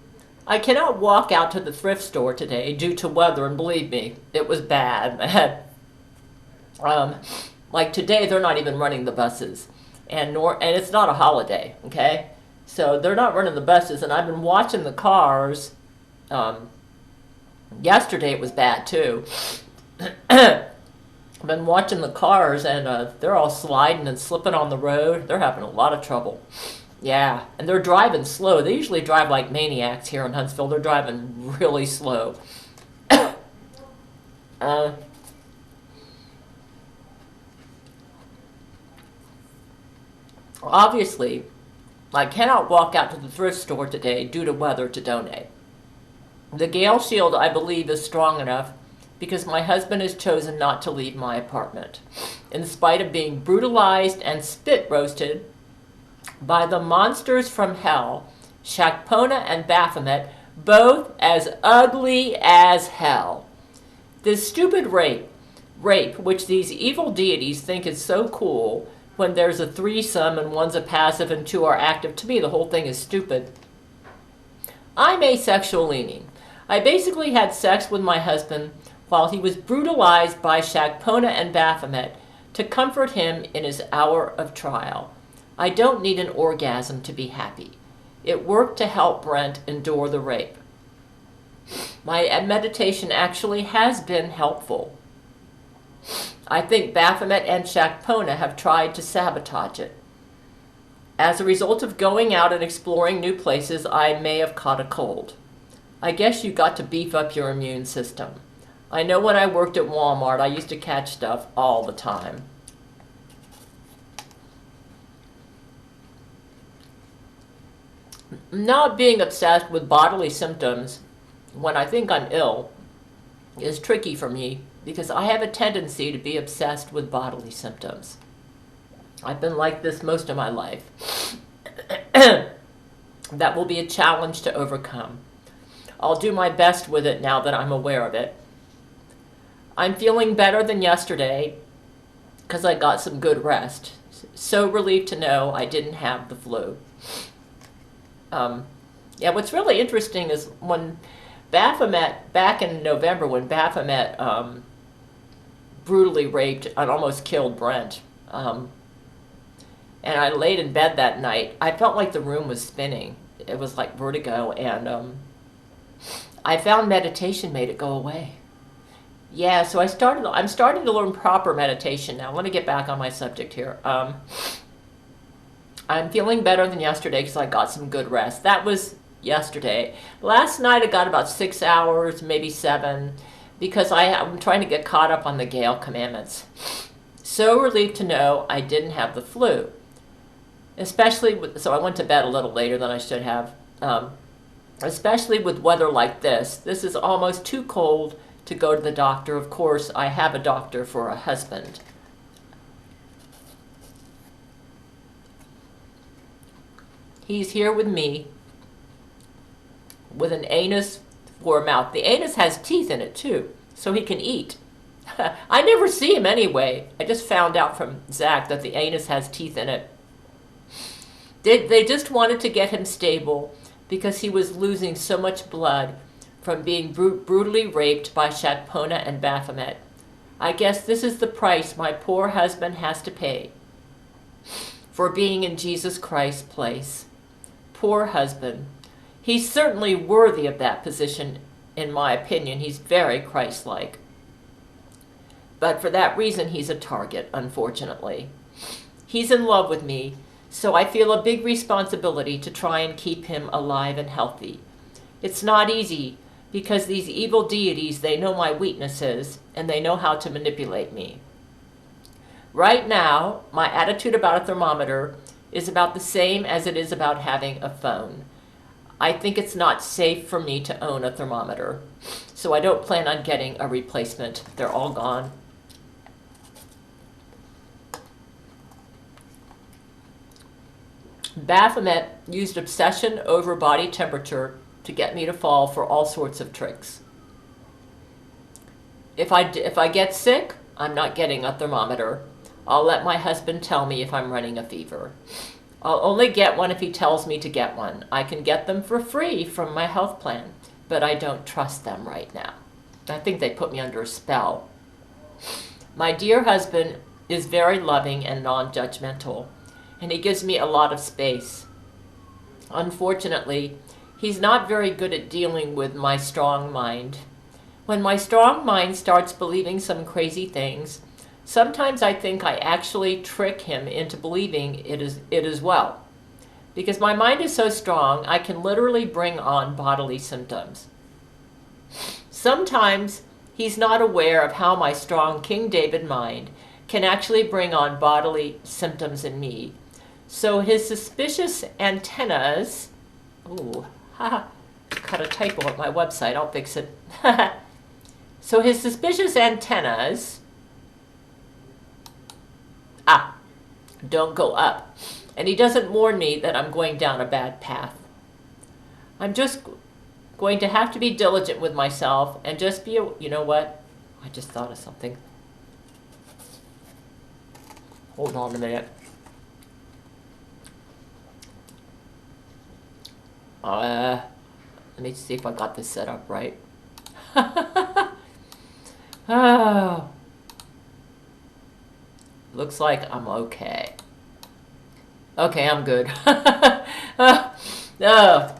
I cannot walk out to the thrift store today due to weather, and believe me, it was bad. Like today, they're not even running the buses, and it's not a holiday, okay? So they're not running the buses, and I've been watching the cars. Yesterday it was bad too. I've been watching the cars, and they're all sliding and slipping on the road. They're having a lot of trouble. Yeah, and they're driving slow. They usually drive like maniacs here in Huntsville. They're driving really slow. Obviously, I cannot walk out to the thrift store today due to weather to donate. The Gail Shield, I believe, is strong enough because my husband has chosen not to leave my apartment, in spite of being brutalized and spit roasted by the monsters from hell, Shakpona and Baphomet, both as ugly as hell. This stupid rape rape, which these evil deities think is so cool when there's a threesome and one's a passive and two are active. To me, the whole thing is stupid. I'm asexual leaning. I basically had sex with my husband while he was brutalized by Shakpona and Baphomet to comfort him in his hour of trial. I don't need an orgasm to be happy. It worked to help Brent endure the rape. My meditation actually has been helpful. I think Baphomet and Shakpona have tried to sabotage it. As a result of going out and exploring new places, I may have caught a cold. I guess you got to beef up your immune system. I know when I worked at Walmart, I used to catch stuff all the time. Not being obsessed with bodily symptoms when I think I'm ill is tricky for me because I have a tendency to be obsessed with bodily symptoms. I've been like this most of my life. That will be a challenge to overcome. I'll do my best with it now that I'm aware of it. I'm feeling better than yesterday because I got some good rest. So relieved to know I didn't have the flu. What's really interesting is when Baphomet, back in November, when Baphomet brutally raped and almost killed Brent, and I laid in bed that night, I felt like the room was spinning. It was like vertigo, and I found meditation made it go away. Yeah, so I'm starting to learn proper meditation now. Let me get back on my subject here. I'm feeling better than yesterday because I got some good rest. That was yesterday. Last night I got about 6 hours, maybe 7, because I'm trying to get caught up on the Gail commandments. So relieved to know I didn't have the flu. So I went to bed a little later than I should have. Especially with weather like this. This is almost too cold to go to the doctor. Of course, I have a doctor for a husband. He's here with me with an anus for a mouth. The anus has teeth in it too, so he can eat. I never see him anyway. I just found out from Zach that the anus has teeth in it. They just wanted to get him stable because he was losing so much blood from being brutally raped by Shakpona and Baphomet. I guess this is the price my poor husband has to pay for being in Jesus Christ's place. Poor husband. He's certainly worthy of that position, in my opinion. He's very Christ-like. But for that reason, he's a target, unfortunately. He's in love with me, so I feel a big responsibility to try and keep him alive and healthy. It's not easy, because these evil deities, they know my weaknesses, and they know how to manipulate me. Right now, my attitude about a thermometer is about the same as it is about having a phone. I think it's not safe for me to own a thermometer, so I don't plan on getting a replacement. They're all gone. Baphomet used obsession over body temperature to get me to fall for all sorts of tricks. If I get sick, I'm not getting a thermometer. I'll let my husband tell me if I'm running a fever. I'll only get one if he tells me to get one. I can get them for free from my health plan, but I don't trust them right now. I think they put me under a spell. My dear husband is very loving and non-judgmental, and he gives me a lot of space. Unfortunately, he's not very good at dealing with my strong mind. When my strong mind starts believing some crazy things, sometimes I think I actually trick him into believing it as well. Because my mind is so strong, I can literally bring on bodily symptoms. Sometimes he's not aware of how my strong King David mind can actually bring on bodily symptoms in me. So his suspicious antennas, got a typo at my website, I'll fix it. So his suspicious antennas, don't go up. And he doesn't warn me that I'm going down a bad path. I'm just going to have to be diligent with myself and just be, you know what? I just thought of something. Hold on a minute. Let me see if I got this set up right. Oh, looks like I'm okay. Okay, I'm good. Oh,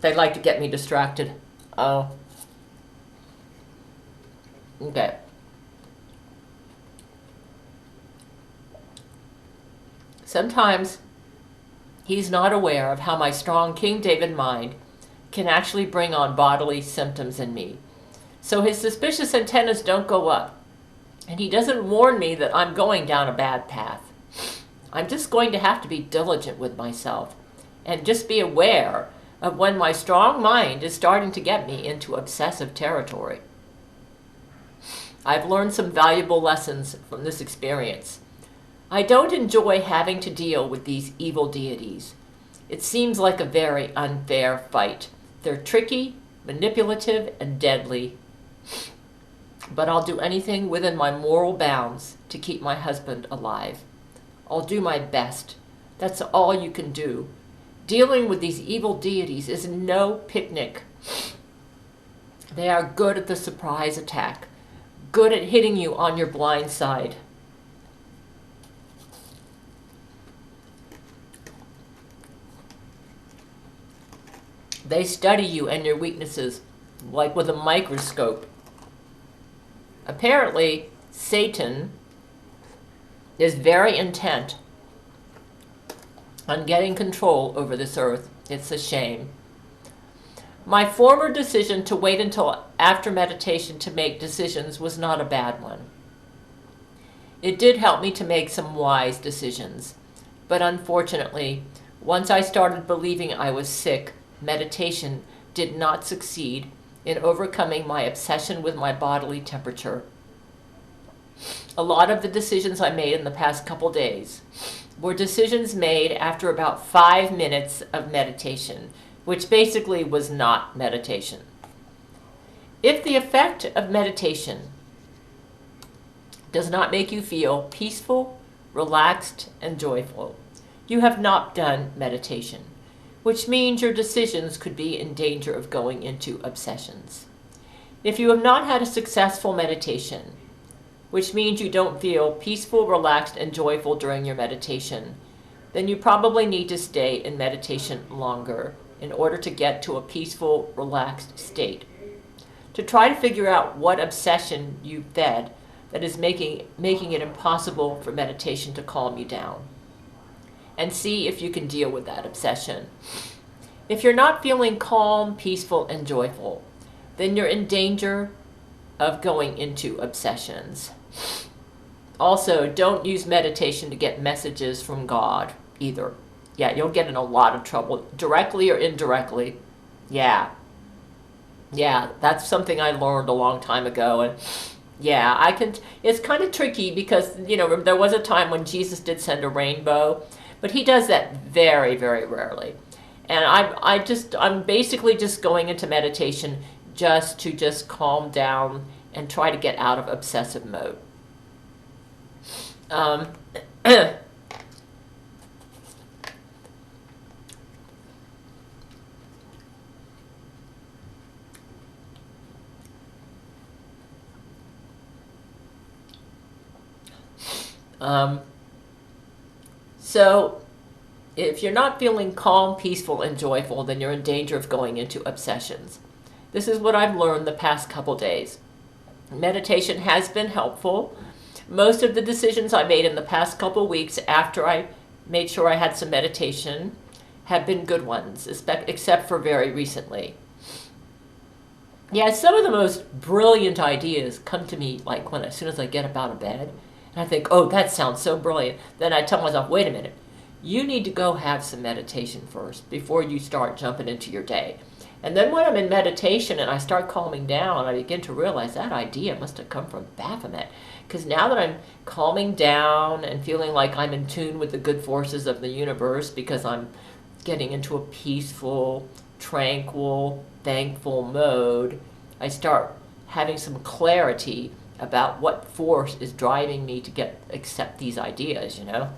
they like to get me distracted. Oh, okay. Sometimes he's not aware of how my strong King David mind can actually bring on bodily symptoms in me. So his suspicious antennas don't go up, and he doesn't warn me that I'm going down a bad path. I'm just going to have to be diligent with myself and just be aware of when my strong mind is starting to get me into obsessive territory. I've learned some valuable lessons from this experience. I don't enjoy having to deal with these evil deities. It seems like a very unfair fight. They're tricky, manipulative, and deadly. But I'll do anything within my moral bounds to keep my husband alive. I'll do my best. That's all you can do. Dealing with these evil deities is no picnic. They are good at the surprise attack, good at hitting you on your blind side. They study you and your weaknesses, like with a microscope. Apparently, Satan is very intent on getting control over this earth. It's a shame. My former decision to wait until after meditation to make decisions was not a bad one. It did help me to make some wise decisions. But unfortunately, once I started believing I was sick, meditation did not succeed in overcoming my obsession with my bodily temperature. A lot of the decisions I made in the past couple days were decisions made after about 5 minutes of meditation, which basically was not meditation. If the effect of meditation does not make you feel peaceful, relaxed, and joyful, you have not done meditation, which means your decisions could be in danger of going into obsessions. If you have not had a successful meditation, which means you don't feel peaceful, relaxed, and joyful during your meditation, then you probably need to stay in meditation longer in order to get to a peaceful, relaxed state. To try to figure out what obsession you fed that is making it impossible for meditation to calm you down, and see if you can deal with that obsession. If you're not feeling calm, peaceful, and joyful, then you're in danger of going into obsessions. Also, don't use meditation to get messages from God either. Yeah, you'll get in a lot of trouble, directly or indirectly. Yeah, that's something I learned a long time ago. And yeah, it's kind of tricky because, there was a time when Jesus did send a rainbow, but he does that very, very rarely. And I'm basically just going into meditation just to calm down and try to get out of obsessive mode. So if you're not feeling calm, peaceful, and joyful, then you're in danger of going into obsessions. This is what I've learned the past couple days. Meditation has been helpful. Most of the decisions I made in the past couple weeks after I made sure I had some meditation have been good ones, except for very recently. Yeah, some of the most brilliant ideas come to me as soon as I get up out of bed. And I think, oh, that sounds so brilliant. Then I tell myself, wait a minute. You need to go have some meditation first before you start jumping into your day. And then when I'm in meditation and I start calming down, I begin to realize that idea must have come from Baphomet. Because now that I'm calming down and feeling like I'm in tune with the good forces of the universe because I'm getting into a peaceful, tranquil, thankful mode, I start having some clarity about what force is driving me to accept these ideas, you know.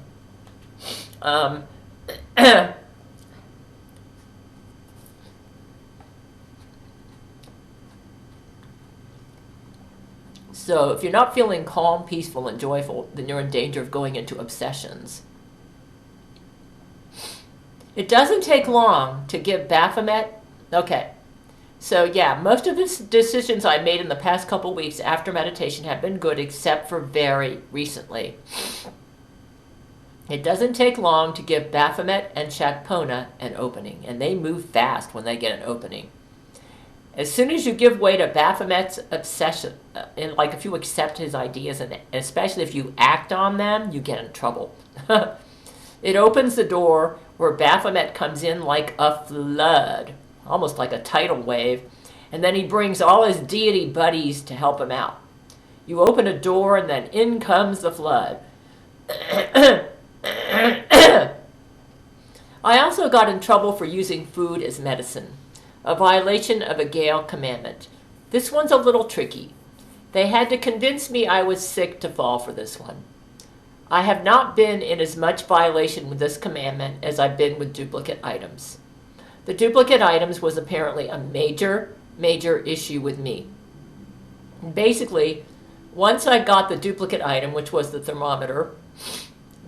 So if you're not feeling calm, peaceful, and joyful, then you're in danger of going into obsessions. It doesn't take long to give Baphomet. Okay, so yeah, most of the decisions I made in the past couple weeks after meditation have been good, except for very recently. It doesn't take long to give Baphomet and Shakpona an opening, and they move fast when they get an opening. As soon as you give way to Baphomet's obsession, and like if you accept his ideas, and especially if you act on them, you get in trouble. It opens the door where Baphomet comes in like a flood, almost like a tidal wave, and then he brings all his deity buddies to help him out. You open a door, and then in comes the flood. I also got in trouble for using food as medicine, a violation of a Gail commandment. This one's a little tricky. They had to convince me I was sick to fall for this one. I have not been in as much violation with this commandment as I've been with duplicate items. The duplicate items was apparently a major issue with me. Basically, once I got the duplicate item, which was the thermometer,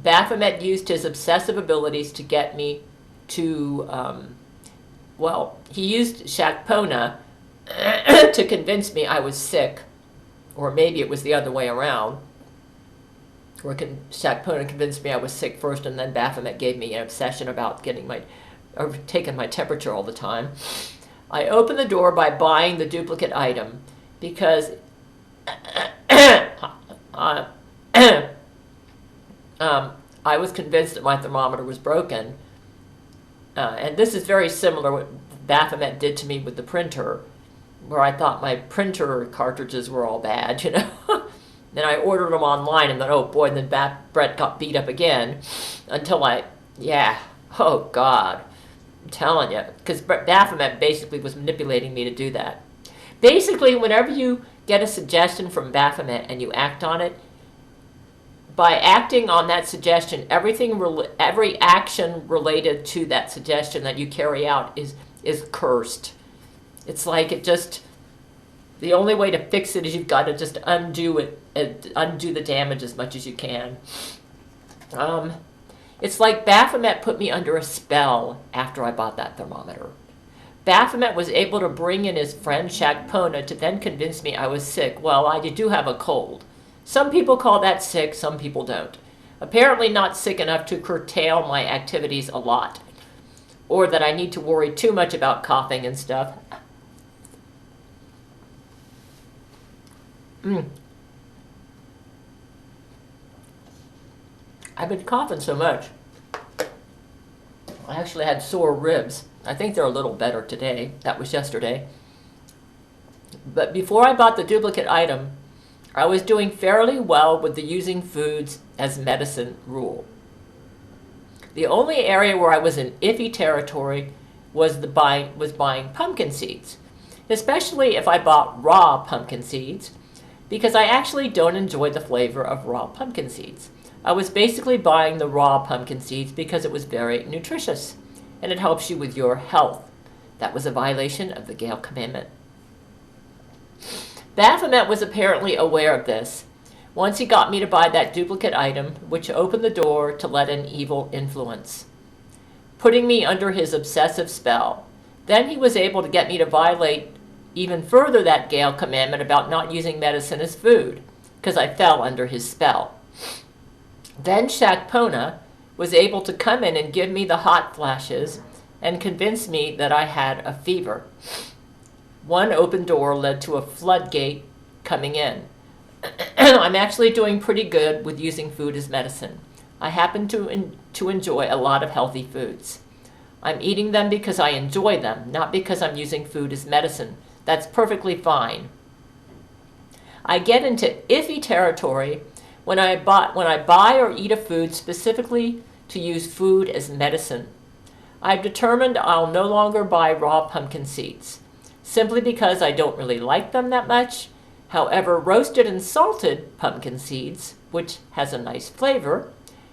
Baphomet used his obsessive abilities to get me to, he used Shakpona to convince me I was sick, or maybe it was the other way around, where Shakpona convinced me I was sick first, and then Baphomet gave me an obsession about taking my temperature all the time. I opened the door by buying the duplicate item because I was convinced that my thermometer was broken. And this is very similar to what Baphomet did to me with the printer, where I thought my printer cartridges were all bad, you know. Then I ordered them online, and then, oh boy, and then Brent got beat up again until oh God, I'm telling you, because Baphomet basically was manipulating me to do that. Basically, whenever you get a suggestion from Baphomet and you act on it, by acting on that suggestion, every action related to that suggestion that you carry out is cursed. It's like the only way to fix it is you've got to just undo it, undo the damage as much as you can. It's like Baphomet put me under a spell after I bought that thermometer. Baphomet was able to bring in his friend Shakpona to then convince me I was sick. Well, I do have a cold. Some people call that sick, some people don't. Apparently not sick enough to curtail my activities a lot, or that I need to worry too much about coughing and stuff. I've been coughing so much. I actually had sore ribs. I think they're a little better today. That was yesterday. But before I bought the duplicate item, I was doing fairly well with the using foods as medicine rule. The only area where I was in iffy territory was buying pumpkin seeds, especially if I bought raw pumpkin seeds, because I actually don't enjoy the flavor of raw pumpkin seeds. I was basically buying the raw pumpkin seeds because it was very nutritious, and it helps you with your health. That was a violation of the Gail commandment. Baphomet was apparently aware of this once he got me to buy that duplicate item, which opened the door to let in evil influence, putting me under his obsessive spell. Then he was able to get me to violate even further that Gail commandment about not using medicine as food, because I fell under his spell. Then Shakpona was able to come in and give me the hot flashes and convince me that I had a fever. One open door led to a floodgate coming in. I'm actually doing pretty good with using food as medicine. I happen to enjoy a lot of healthy foods. I'm eating them because I enjoy them, not because I'm using food as medicine. That's perfectly fine. I get into iffy territory when I buy or eat a food specifically to use food as medicine. I've determined I'll no longer buy raw pumpkin seeds, simply because I don't really like them that much. However, roasted and salted pumpkin seeds, which has a nice flavor,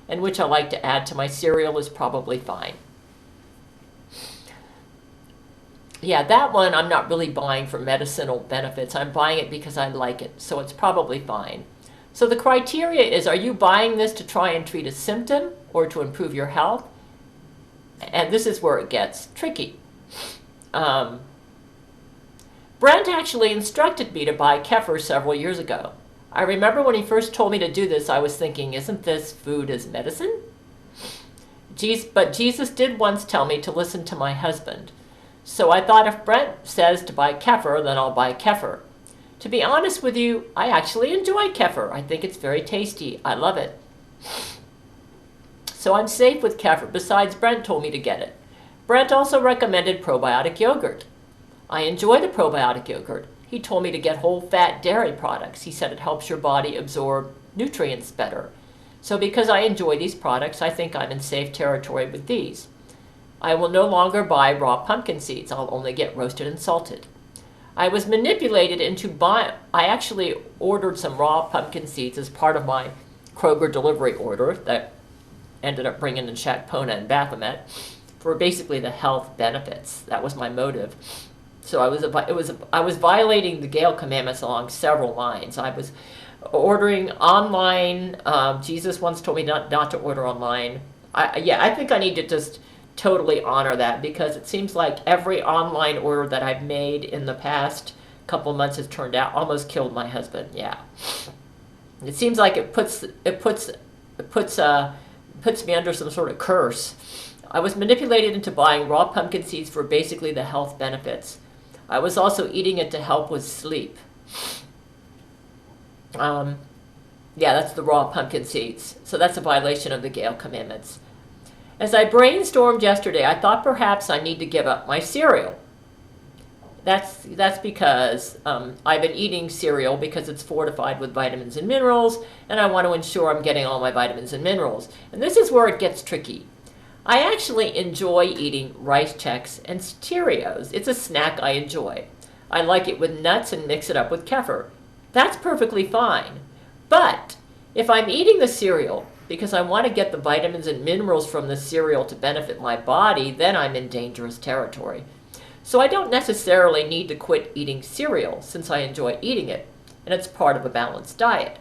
and which I like to add to my cereal, is probably fine. Yeah, that one I'm not really buying for medicinal benefits. I'm buying it because I like it, so it's probably fine. So the criteria is, are you buying this to try and treat a symptom or to improve your health? And this is where it gets tricky. Brent actually instructed me to buy kefir several years ago. I remember when he first told me to do this, I was thinking, isn't this food as medicine? But Jesus did once tell me to listen to my husband. So I thought if Brent says to buy kefir, then I'll buy kefir. To be honest with you, I actually enjoy kefir. I think it's very tasty. I love it. So I'm safe with kefir. Besides, Brent told me to get it. Brent also recommended probiotic yogurt. I enjoy the probiotic yogurt. He told me to get whole fat dairy products. He said it helps your body absorb nutrients better. So because I enjoy these products, I think I'm in safe territory with these. I will no longer buy raw pumpkin seeds. I'll only get roasted and salted. I was manipulated into buying. I actually ordered some raw pumpkin seeds as part of my Kroger delivery order that ended up bringing in Shakpona and Baphomet for basically the health benefits. That was my motive. So I was violating the Gail commandments along several lines. I was ordering online. Jesus once told me not to order online. I think I need to just totally honor that, because it seems like every online order that I've made in the past couple months has turned out almost killed my husband. Yeah, it seems like it puts me under some sort of curse. I was manipulated into buying raw pumpkin seeds for basically the health benefits. I was also eating it to help with sleep. Yeah, that's the raw pumpkin seeds. So that's a violation of the Gail commandments. As I brainstormed yesterday, I thought perhaps I need to give up my cereal. That's because I've been eating cereal because it's fortified with vitamins and minerals, and I want to ensure I'm getting all my vitamins and minerals. And this is where it gets tricky. I actually enjoy eating Rice Chex and Cheerios. It's a snack I enjoy. I like it with nuts and mix it up with kefir. That's perfectly fine. But if I'm eating the cereal because I want to get the vitamins and minerals from the cereal to benefit my body, then I'm in dangerous territory. So I don't necessarily need to quit eating cereal since I enjoy eating it, and it's part of a balanced diet.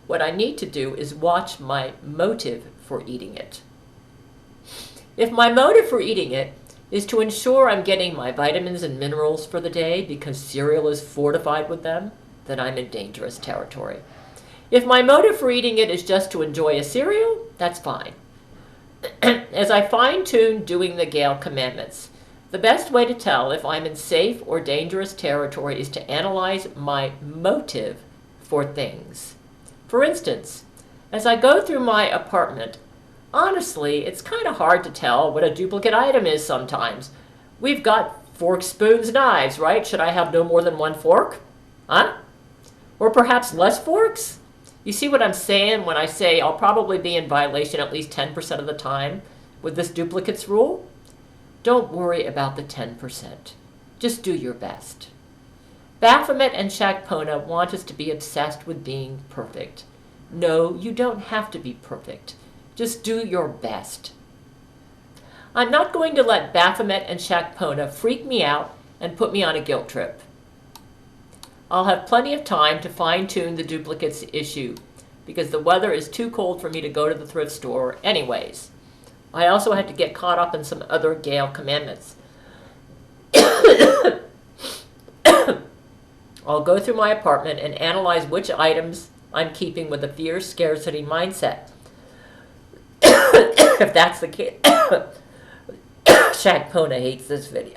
What I need to do is watch my motive for eating it. If my motive for eating it is to ensure I'm getting my vitamins and minerals for the day because cereal is fortified with them, then I'm in dangerous territory. If my motive for eating it is just to enjoy a cereal, that's fine. As I fine-tune doing the Gail commandments, the best way to tell if I'm in safe or dangerous territory is to analyze my motive for things. For instance, as I go through my apartment, honestly, it's kind of hard to tell what a duplicate item is sometimes. We've got forks, spoons, knives, right? Should I have no more than one fork? Huh? Or perhaps less forks? You see what I'm saying when I say I'll probably be in violation at least 10% of the time with this duplicates rule? Don't worry about the 10%. Just do your best. Baphomet and Shakpona want us to be obsessed with being perfect. No, you don't have to be perfect. Just do your best. I'm not going to let Baphomet and Shakpona freak me out and put me on a guilt trip. I'll have plenty of time to fine-tune the duplicates issue because the weather is too cold for me to go to the thrift store anyways. I also had to get caught up in some other Gail commandments. I'll go through my apartment and analyze which items I'm keeping with a fear scarcity mindset. If that's the case, Shakpona hates this video.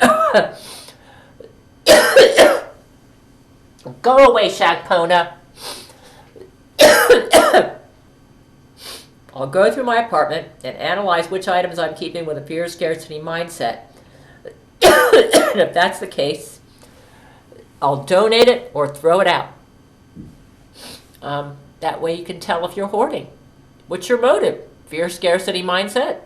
Go away, Shakpona. I'll go through my apartment and analyze which items I'm keeping with a fear scarcity mindset. And if that's the case, I'll donate it or throw it out. That way you can tell if you're hoarding. What's your motive? Fear scarcity mindset?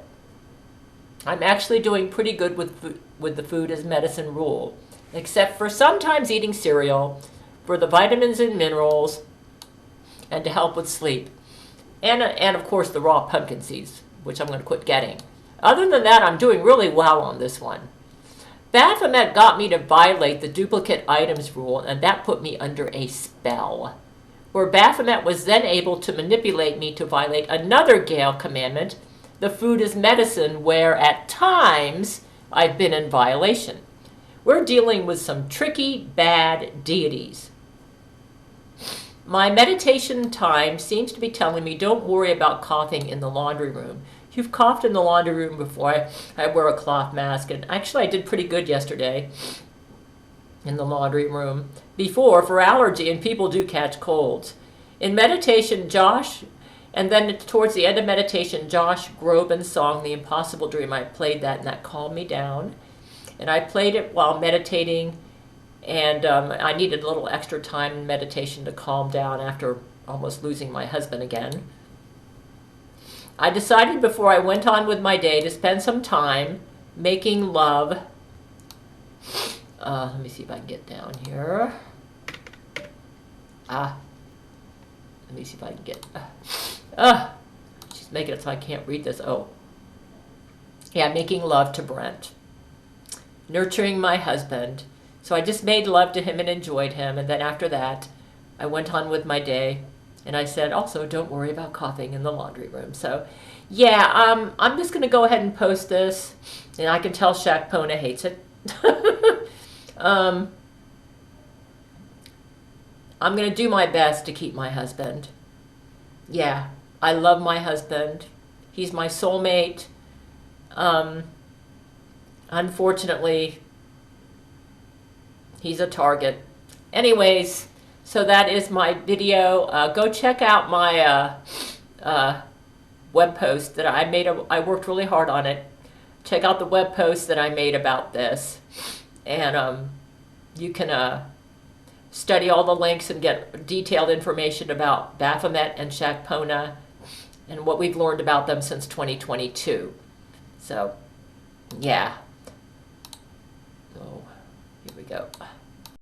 I'm actually doing pretty good with the food as medicine rule, except for sometimes eating cereal, for the vitamins and minerals and to help with sleep. And of course the raw pumpkin seeds, which I'm going to quit getting. Other than that, I'm doing really well on this one. Baphomet got me to violate the duplicate items rule, and that put me under a spell, where Baphomet was then able to manipulate me to violate another Gail commandment, the food is medicine, where at times I've been in violation. We're dealing with some tricky, bad deities. My meditation time seems to be telling me don't worry about coughing in the laundry room. You've coughed in the laundry room before. I wear a cloth mask, and actually I did pretty good yesterday in the laundry room before for allergy, and people do catch colds. In meditation, and then towards the end of meditation, Josh Groban's song, The Impossible Dream, I played that, and that calmed me down. And I played it while meditating, and I needed a little extra time in meditation to calm down after almost losing my husband again. I decided before I went on with my day to spend some time making love. Let me see if I can get down here. Let me see if I can get... she's making it so I can't read this. Making love to Brent. Nurturing my husband. So I just made love to him and enjoyed him. And then after that, I went on with my day. And I said, also, don't worry about coughing in the laundry room. So, I'm just going to go ahead and post this. And I can tell Shakpona hates it. I'm going to do my best to keep my husband. Yeah, I love my husband. He's my soulmate. Unfortunately, he's a target. Anyways, so that is my video. Go check out my web post that I made. I worked really hard on it. Check out the web post that I made about this. And you can study all the links and get detailed information about Baphomet and Shakpona and what we've learned about them since 2022. So, yeah. Oh, here we go.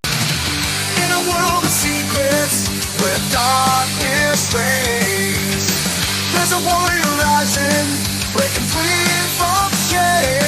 In a world of secrets where darkness reigns, there's a warrior rising, breaking free from shame.